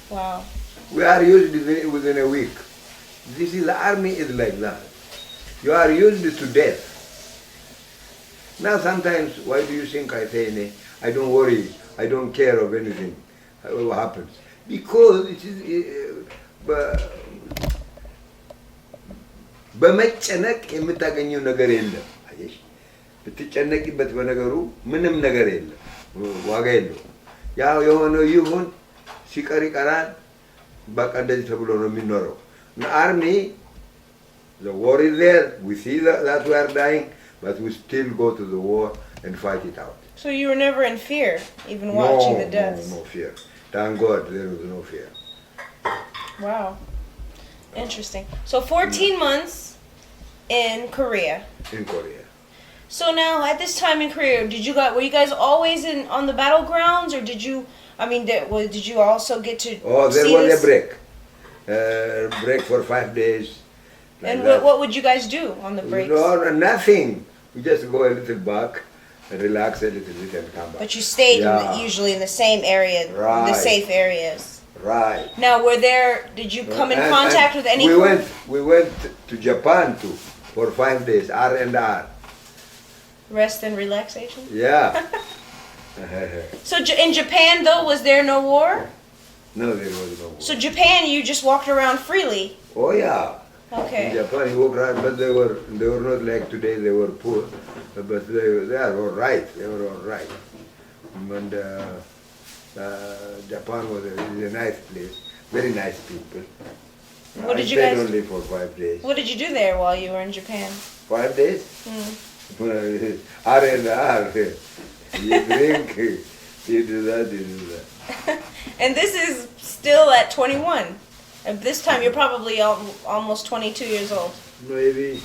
Wow. We are used within a week. This is the army is like that. You are used to death. Now sometimes, why do you think I say, I don't worry, I don't care of anything, what happens? Because it is, በመጨነቅ የምታገኘው ነገር የለም። አየሽ፣ ብትጨነቂበት በነገሩ ምንም ነገር የለም፣ ዋጋ የለውም። ያው የሆነው ይሁን ሲቀር ይቀራል። በቃ እንደዚህ ተብሎ ነው የሚኖረው። Army, the war is there. We see that we are dying, but we still go to the war and fight it out. So you were never in fear, even watching the deaths? No fear. Thank God there was no fear. Wow. Interesting. So 14 months in Korea. In Korea. So now, at this time in Korea, were you guys always on the battlegrounds, or did you? I mean, did you also get to? Oh, there see was this? a break. Break for 5 days. Like and what would you guys do on the breaks? No, nothing. We just go a little back, relax a little bit, and come back. But you stayed usually in the same area, right. The safe areas. Right. Now, did you come in contact with any? We went to Japan too for 5 days. R&R. Rest and relaxation. Yeah. So in Japan, though, was there no war? No, there was no war. So Japan, you just walked around freely. Oh yeah. Okay. In Japan, you walk around, but they were not like today. They were poor, but they are all right. They were all right. And Japan was a nice place, very nice people. What did you stayed guys? Only for 5 days. What did you do there while you were in Japan? 5 days. R&R. You drink, you do that, you do that. And this is still at 21. At this time, you're probably almost 22 years old. Maybe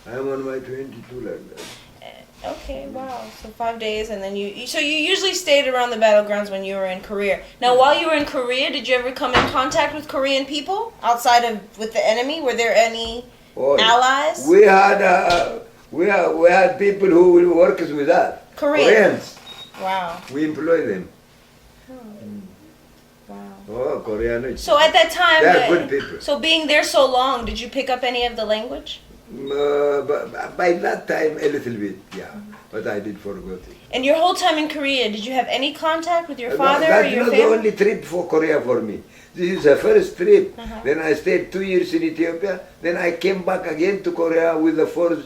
I'm on my 22 like that. Okay, wow. So 5 days, and then so you usually stayed around the battlegrounds when you were in Korea. Now, while you were in Korea, did you ever come in contact with Korean people outside of with the enemy? Were there any allies? We had people who work with us. Koreans. Wow. We employ them. Wow. Oh, Koreans. So at that time, they are good people. So being there so long, did you pick up any of the language? By that time, a little bit, yeah. But I did forget it. And your whole time in Korea, did you have any contact with your father or your family? That's not the only trip for Korea for me. This is the first trip. Then I stayed 2 years in Ethiopia. Then I came back again to Korea with the 4th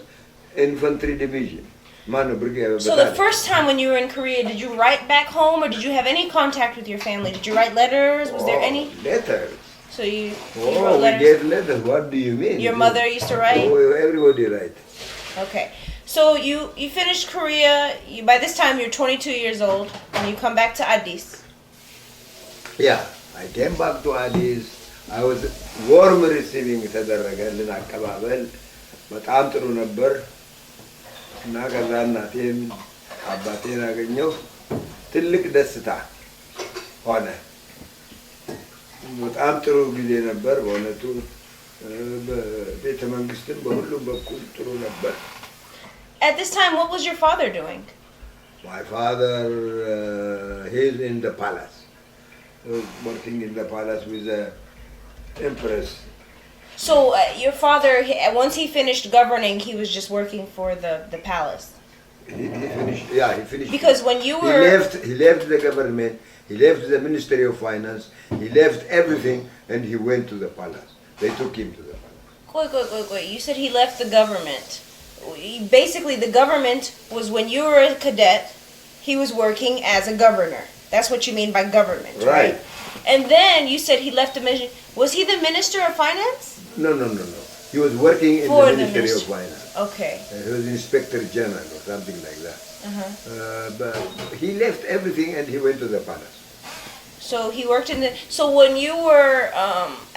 Infantry Division. So the first time when you were in Korea, did you write back home, or did you have any contact with your family? Did you write letters? Was there any? Letters. So you wrote letters? We get letters. What do you mean? Your mother used to write? Oh, everybody write. Okay. So you finished Korea. By this time, you're 22 years old, and you come back to Addis. Yeah, I came back to Addis. I was warm receiving ተደረገልን አቀባበል በጣም ጥሩ ነበር እና ከዛ እናቴን አባቴን አገኘው ትልቅ ደስታ ሆነ በጣም ጥሩ ጊዜ ነበር በእውነቱ በቤተ መንግስትም በሁሉም በኩል ጥሩ ነበር At this time, what was your father doing? My father, he's in the palace. He was working in the palace with the empress. So your father, once he finished governing, he was just working for the palace. He finished. Yeah, he finished. Because when you were he left the government. He left the Ministry of Finance. He left everything, and he went to the palace. They took him to the palace. Wait. You said he left the government. Basically, the government was when you were a cadet, he was working as a governor. That's what you mean by government, right? And then you said he left the ministry. Was he the Minister of Finance? No. He was working in the Ministry of Finance. Okay. He was Inspector General or something like that. But he left everything and he went to the palace. So he worked in the. So when you were,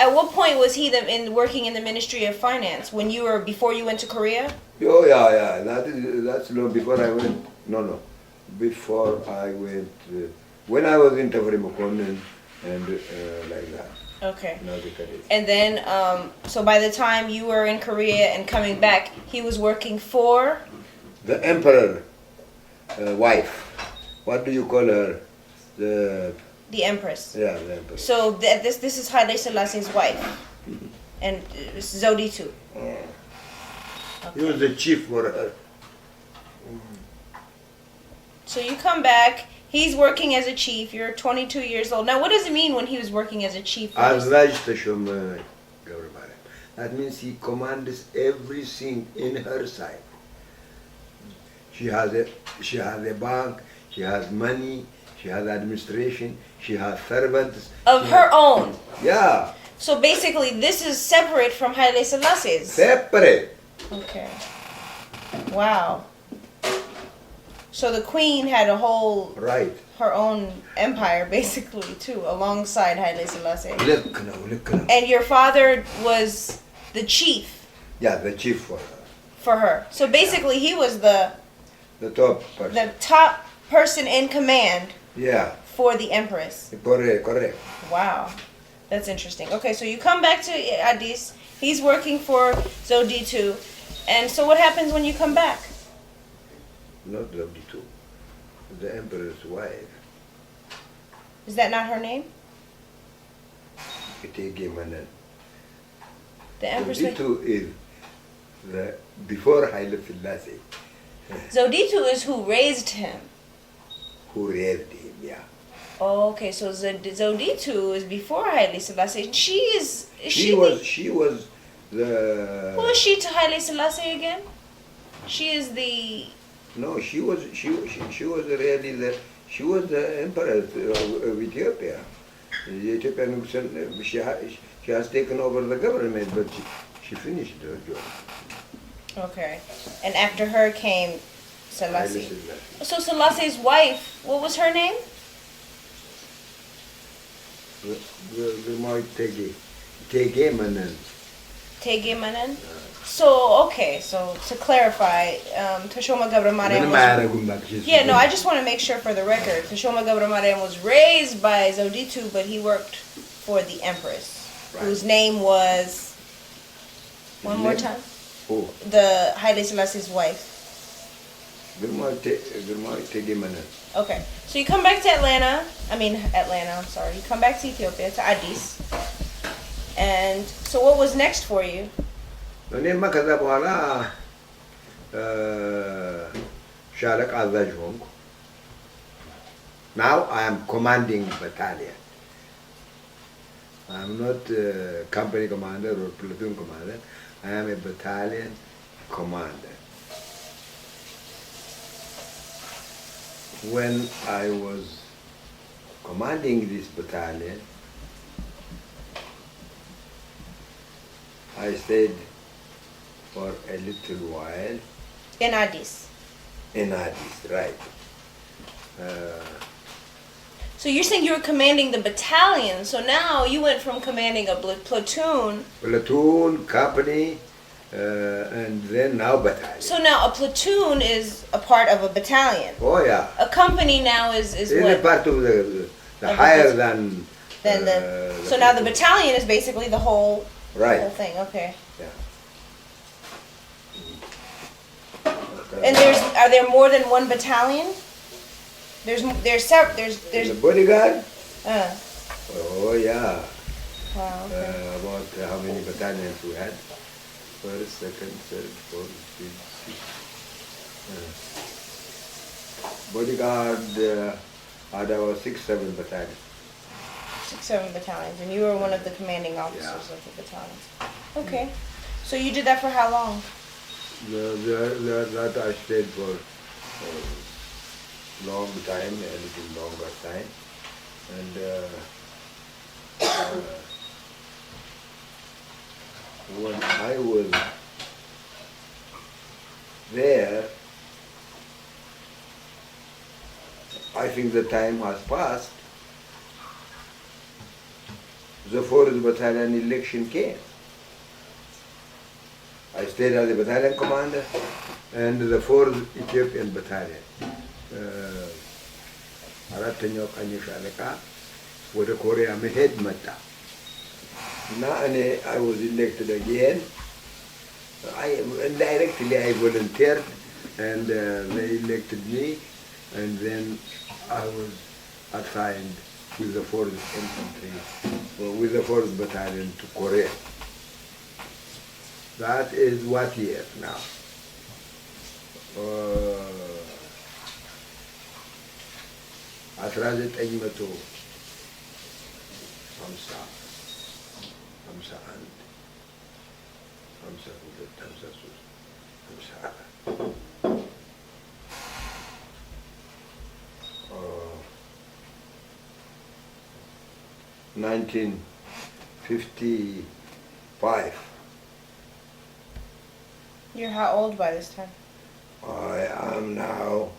at what point was he working in the Ministry of Finance? Before you went to Korea? Oh yeah. That's no before I went. No. Before I went, when I was in Tavrimukonnen and like that. Okay. And then, so by the time you were in Korea and coming back, he was working for? The emperor. wife. What do you call her? The Empress. Yeah, the empress. So this is Haile Selassie's wife, and Zewde. He was the chief for her. So you come back. He's working as a chief. You're 22 years old. Now, what does it mean when he was working as a chief? Azraj Teshome government. That means he commands everything in her side. She has a bank. She has money. She has administration. She has servants. Of her own. Yeah. So basically, this is separate from Haile Selassie's. Separate. Okay. Wow. So the queen had a whole, Right. her own empire, basically, too, alongside Haile Selassie. Look now. And your father was the chief Yeah, the chief for her. for her. So basically, he was the top person. the top person in command Yeah. for the empress. Correct. Wow. That's interesting. Okay, so you come back to Addis. He's working for Zewde. And so what happens when you come back? Not Zewde. The emperor's wife. Is that not her name? Zewde The empress. is the before Haile Selassie, Zewde is who raised him. who reared him. Yeah. Oh, okay, so Zewde is before Haile Selassie. She is She was the. Who is she to Haile Selassie again? She is the. No, she was really she was the empress of Ethiopia. The Ethiopian she has taken over the government, but she finished her job. Okay, and after her came Haile Selassie. Selassie. So Selassie's wife, what was her name? Tegemanen. Tegemanen. So okay, so to clarify, Teshome Gabramariam was. Yeah, no, I just want to make sure for the record. Teshome Gabramariam was raised by Zewde, but he worked for the empress, Right. whose name was. One more time. Who? The Haile Selassie's wife. Tegemanen. Okay, so you come back to Atlanta. I'm sorry. You come back to Ethiopia, to Addis. And so what was next for you? እኔማ ከዛ በኋላ ሻለቃ አዛዥ ሆንኩ። Now I am commanding battalion. I am not company commander or platoon commander. I am a battalion commander. When I was commanding this battalion, I stayed for a little while In Addis. in Addis, right. So you're saying you were commanding the battalion. So now you went from commanding a platoon. Platoon, company, and then now battalion. So now a platoon is a part of a battalion. Oh yeah. A company now is It's what? a part of the Of higher the- than. Then the. So now the battalion is basically the whole Right. whole thing. Okay. Yeah. And are there more than one battalion? There's The bodyguard? uh Oh yeah. wow. Okay. About how many battalions we had? First, second, third, fourth, fifth, sixth. Bodyguard had about 6-7 battalions. 6-7 battalions, and you were one of the commanding officers of the battalions. Okay. So you did that for how long? That I stayed for long time, a little longer time, and when I was there, I think the time has passed. The 4th Battalion election came. I stayed as the battalion commander and the 4th Ethiopian Battalion. አራተኛው ቀኝ ሻለቃ ወደ ኮሪያ መሄድ መጣ እና እኔ I was elected again. Indirectly I volunteered and they elected me and then I was assigned with the 4th Infantry, with the 4th Battalion to Korea. That is what year now? 1955. You're how old by this time? I am now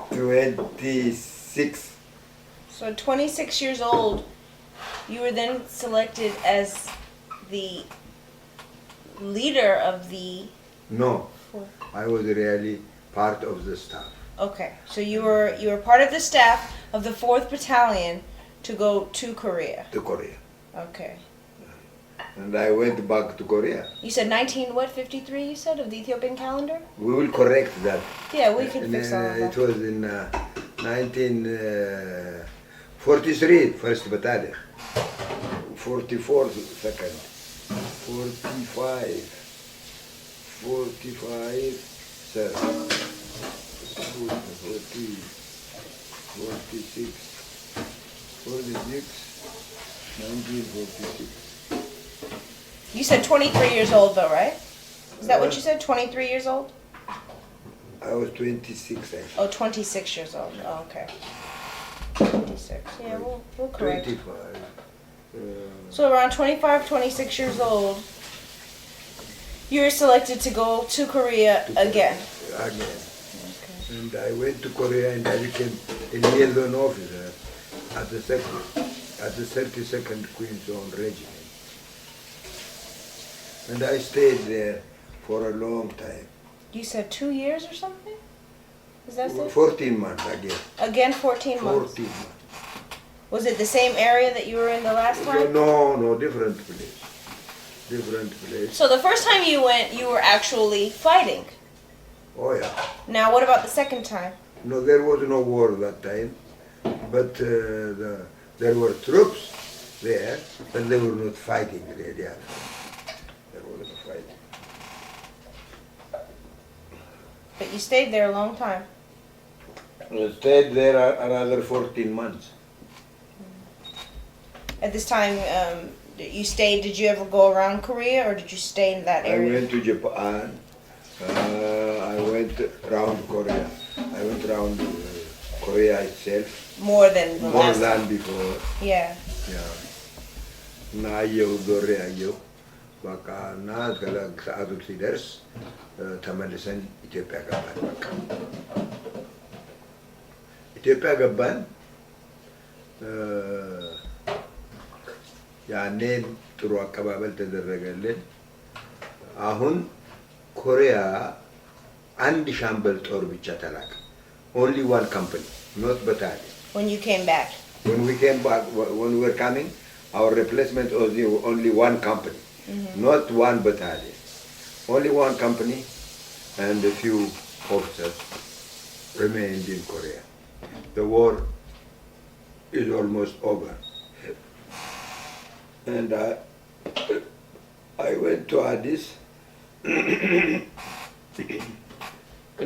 26. So 26 years old, you were then selected as the leader of the... No, I was really part of the staff. Okay, so you were part of the staff of the 4th Battalion to go to Korea. To Korea. Okay. And I went back to Korea. You said 53 you said, of the Ethiopian calendar? We will correct that. Yeah, we can fix all of that. It was in 1943, 1st Battalion. 44, 2nd. 45, 3rd. 40, 46, 1946. You said 23 years old though, right? Is that what you said, 23 years old? I was 26, actually. Oh, 26 years old. Oh, okay. 26. Yeah, we'll correct. 25. So around 25, 26 years old, you were selected to go to Korea again. Again. Okay. And I went to Korea and I became a liaison officer at the 32nd Queen's Own Regiment. And I stayed there for a long time. You said 2 years or something? Is that it? 14 months again. Again, 14 months. 14 months. Was it the same area that you were in the last time? No, different place. Different place. So the first time you went, you were actually fighting. Oh yeah. Now, what about the second time? No, there was no war that time, but there were troops there, but they were not fighting really. There was no fighting. But you stayed there a long time. I stayed there another 14 months. At this time, you stayed, did you ever go around Korea or did you stay in that I area? went to Japan. I went around Korea. I went around Korea itself. More than the More last than time. before. Yeah. Yeah. ናየው ዞሬ አየው በቃ እና ሰዓቱ ሲደርስ ተመልሰን ኢትዮጵያ ገባን። በቃ ኢትዮጵያ ገባን። ያኔ ጥሩ አቀባበል ተደረገልን። አሁን ኮሪያ አንድ ሻምበል ጦር ብቻ ተላከ። only one company, not battalion. When you came back? When we came back, when we were coming, our replacement was only one company, not one battalion. Only one company and a few officers remained in Korea. The war is almost over. And I went to Addis.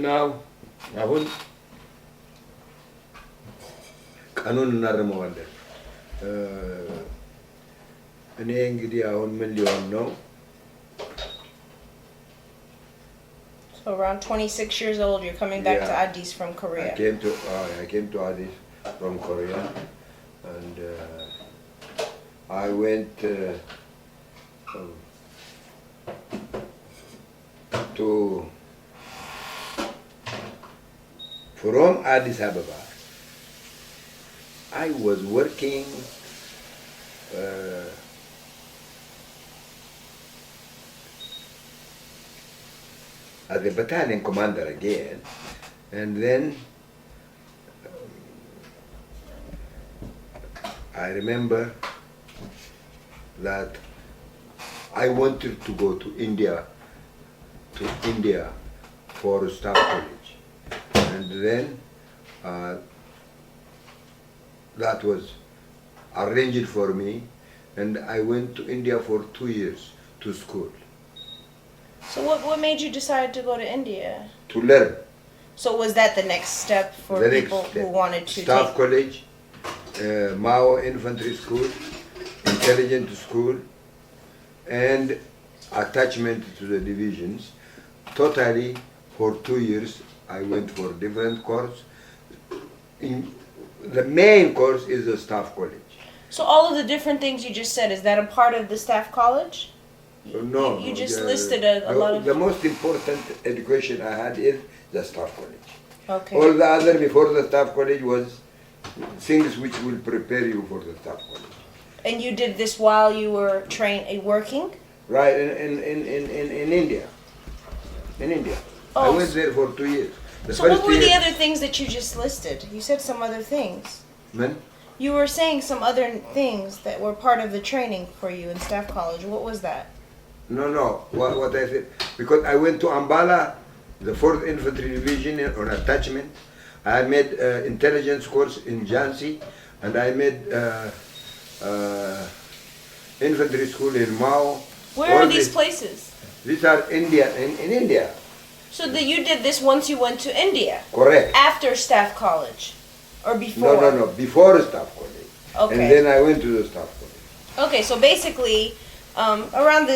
Now, አሁን ቀኑን እናርመዋለን። እኔ እንግዲህ አሁን ምን ሊሆን ነው? So around 26 years old, you're coming back to Addis from Korea. I came to Addis from Korea, and I went to from Addis Ababa. I was working as a battalion commander again, and then I remember that I wanted to go to India for staff college. And then that was arranged for me, and I went to India for 2 years to school. So what made you decide to go to India? To learn. So was that the next step for The next people step. who wanted to Staff take? college, Mao Infantry School, Intelligence School, and attachment to the divisions. Totally, for 2 years, I went for different course. The main course is the staff college. So all of the different things you just said, is that a part of the staff college? No, You just the- listed a lot of... The most important education I had is the staff college. Okay. All the other before the staff college was things which will prepare you for the staff college. And you did this while you were working? Right, in India. In India. I Oh, went there for 2 years. The So what first were the year- other things that you just listed? You said some other things. Man, You were saying some other things that were part of the training for you in staff college. What was that? no. What I said, because I went to Ambala, the 4th Infantry Division on attachment. I made intelligence course in Jhansi, and I made infantry school in Mao. Where All are these places? These are India, in India. So that you did this once you went to India? Correct. After staff college? Or before? No. Before staff college. Okay. And then I went to the staff college. Okay, so basically,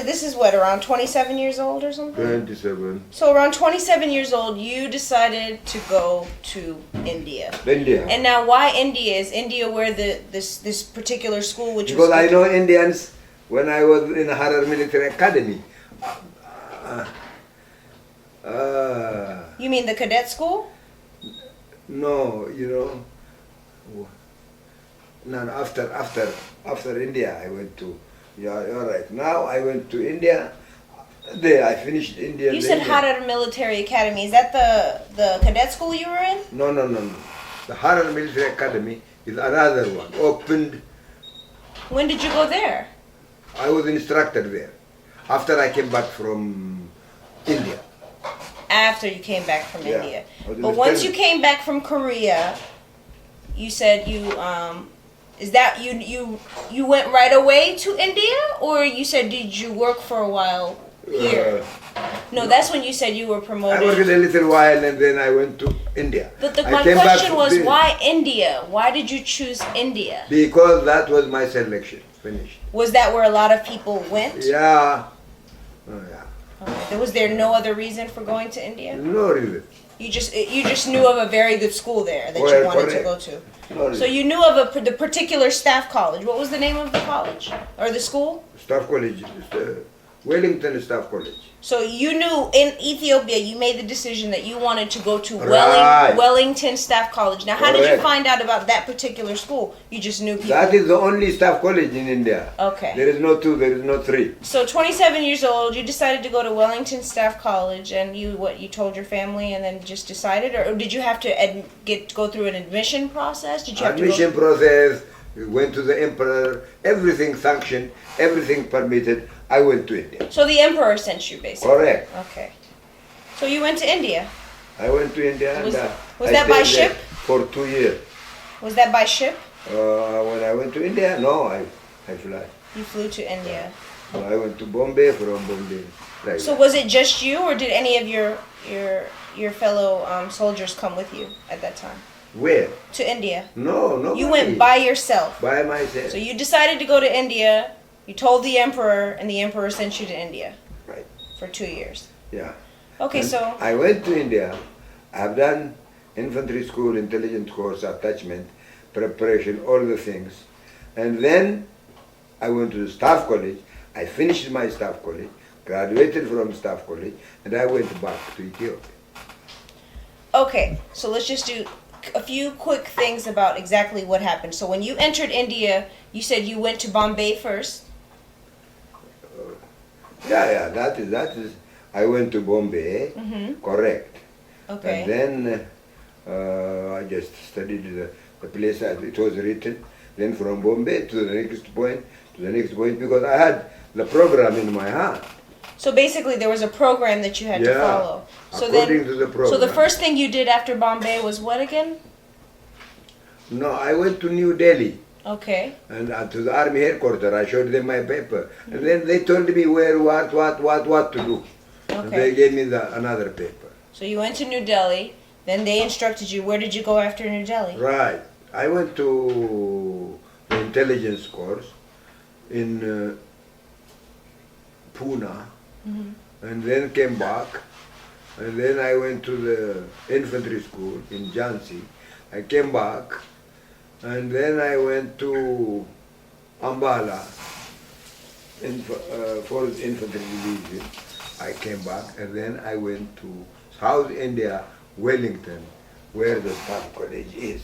this is what, around 27 years old or something? 27. So around 27 years old, you decided to go to India. India. And now, why India? Is India where this particular school, which Because was... I know Indians when I was in Harar Military Academy. You mean the cadet school? No, no, after India I went to, you're right. Now I went to India, there I finished India. You said India. Harar Military Academy. Is that the cadet school you were in? No. The Harar Military Academy is another one, opened. When did you go there? I was instructor there, after I came back from India. After you came back from Yeah. India. I was But once you instructor. came back from Korea, you said you went right away to India, or you said did you work for a while here? No, that's when you said you were I promoted. worked a little while and then I went to India. But I my came back question from was, there. why India? Why did you choose India? Because that was my selection, finished. Was that where a lot of people went? Yeah. Oh, yeah. Okay. Was there no other reason for going to India? No reason. You just knew of a very good school there that you Well, wanted to correct. go to. No reason. So you knew of the particular staff college. What was the name of the college or the school? Staff College, Wellington Staff College. So you knew in Ethiopia you made the decision that you wanted to go to Right. Wellington Staff College. Now, how did you Correct. find out about that particular school? You just knew people. That is the only staff college in India. Okay. There is no 2, there is no 3. So 27 years old, you decided to go to Wellington Staff College, and you told your family, and then just decided, or did you have to go through an admission process? Did you have Admission process, we went to the emperor, everything sanctioned, everything permitted. I went to India. So the emperor sent you, basically. Correct. Okay. So you went to India. I went to India Was- and was I that by stayed there ship? for 2 years. Was that by ship? When I went to India, no, I fly. You flew to India. So I went to Bombay, from Bombay. Like So that. was it just you, or did any of your fellow soldiers come with you at that time Where? to India? No. You went by yourself. By myself. So you decided to go to India. You told the emperor, and the emperor sent you to India. Right. For 2 years. Yeah. Okay, And so I went to India. I've done infantry school, intelligence course, attachment, preparation, all the things. And then I went to the staff college. I finished my staff college, graduated from staff college, and I went back to Ethiopia. okay, so let's just do a few quick things about exactly what happened. So when you entered India, you said you went to Bombay first. Yeah, that is. I went to Bombay, correct. Okay. And then I just studied the place as it was written. Then from Bombay to the next point, because I had the program in my hand. So basically, there was a program that you had to follow. So according to the program. So the first thing you did after Bombay was what again? No, I went to New Delhi. Okay. And to the army headquarters, I showed them my paper. And then they told me where, what to do. Okay. And they gave me another paper. So you went to New Delhi, then they instructed you. Where did you go after New Delhi? Right. I went to the intelligence course in Pune, and then came back. And then I went to the infantry school in Jhansi. I came back. And then I went to Ambala, 4th Infantry Division. I came back, and then I went to South India, Wellington, where the Staff College is.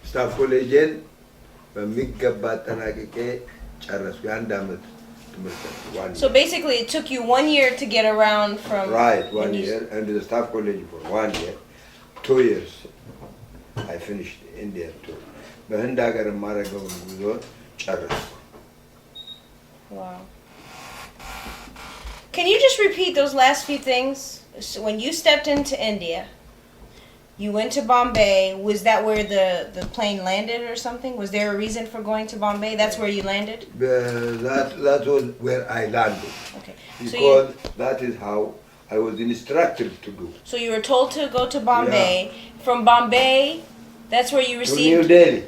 Staff College in በሚገባ አጠናቅቄ ጨረስኩ። የአንድ ዓመት ትምህርት። So basically, it took you 1 year to get around from. Right, 1 year, and the Staff College for 1 year. 2 years I finished India too. በህንድ ሀገር የማደርገውን ጉዞ ጨረስኩ። Wow. Can you just repeat those last few things? So when you stepped into India, you went to Bombay. Was that where the plane landed or something? Was there a reason for going to Bombay? That's where you landed? That was where I landed. Okay. Because that is how I was instructed to do. So you were told to go to Bombay. From Bombay, that's where you received. To New Delhi.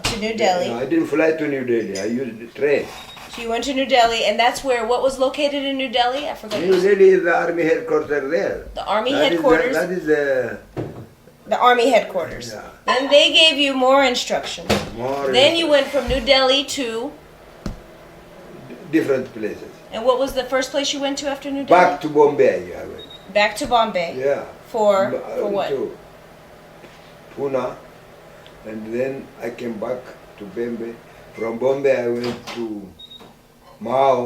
To New Delhi. No, I didn't fly to New Delhi. I used the train. So you went to New Delhi, and that's where what was located in New Delhi? I forgot. New Delhi is the army headquarters there. The army headquarters. That is the army headquarters. Yeah. Then they gave you more instructions. Then you went from New Delhi to different places. And what was the first place you went to after New Delhi? Back to Bombay. I went. Back to Bombay. Yeah. For what? To Pune, and then I came back to Bombay. From Bombay I went to Mao,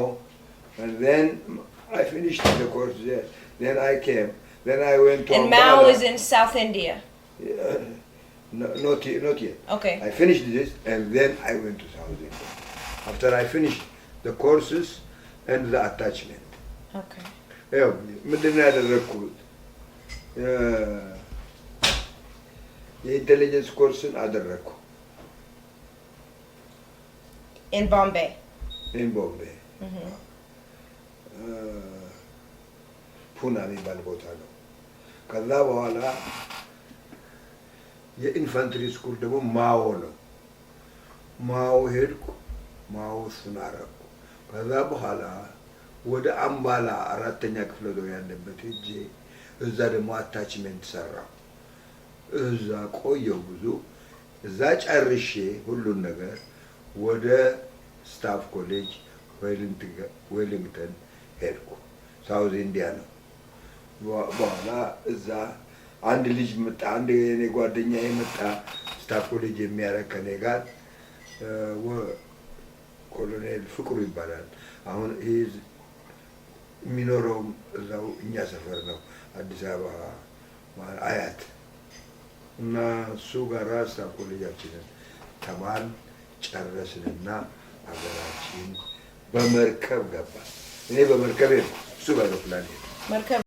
and then I finished the course there. Then I came. Then I went to And Ambala. Mao is in South India. No, not yet. Okay. I finished this, and then I went to South India. After I finished the courses and the attachment. Okay. ያው ምንድን ነው ያደረግኩት? የኢንቴሊጀንስ ኮርስን አደረግኩ። In Bombay. In Bombay. ፑና የሚባል ቦታ ነው። ከዛ በኋላ የኢንፋንትሪ ስኩል ደግሞ ማኦ ነው። ማኦ ሄድኩ። ማኦ እሱን አረኩ። ከዛ በኋላ ወደ አምባላ 4ኛ ክፍለ ጦር ያለበት ሄጄ እዛ ደግሞ አታችመንት ሰራሁ። እዛ ቆየሁ ብዙ። እዛ ጨርሼ ሁሉን ነገር ወደ ስታፍ ኮሌጅ ዌሊንግተን ሄድኩ። ሳውዝ ኢንዲያ ነው። በኋላ እዛ አንድ ልጅ መጣ። አንድ የኔ ጓደኛዬ መጣ። ስታፍ ኮሌጅ የሚያደርግ ከኔ ጋር ኮሎኔል ፍቅሩ ይባላል። አሁን የሚኖረውም እዛው እኛ ሰፈር ነው፣ አዲስ አበባ አያት። እና እሱ ጋር ስታፍ ኮሌጃችንን ተማርን ጨረስንና ሀገራችን በመርከብ ገባን። እኔ በመርከብ ሄድኩ፣ እሱ በአውሮፕላን ሄደ። መርከብ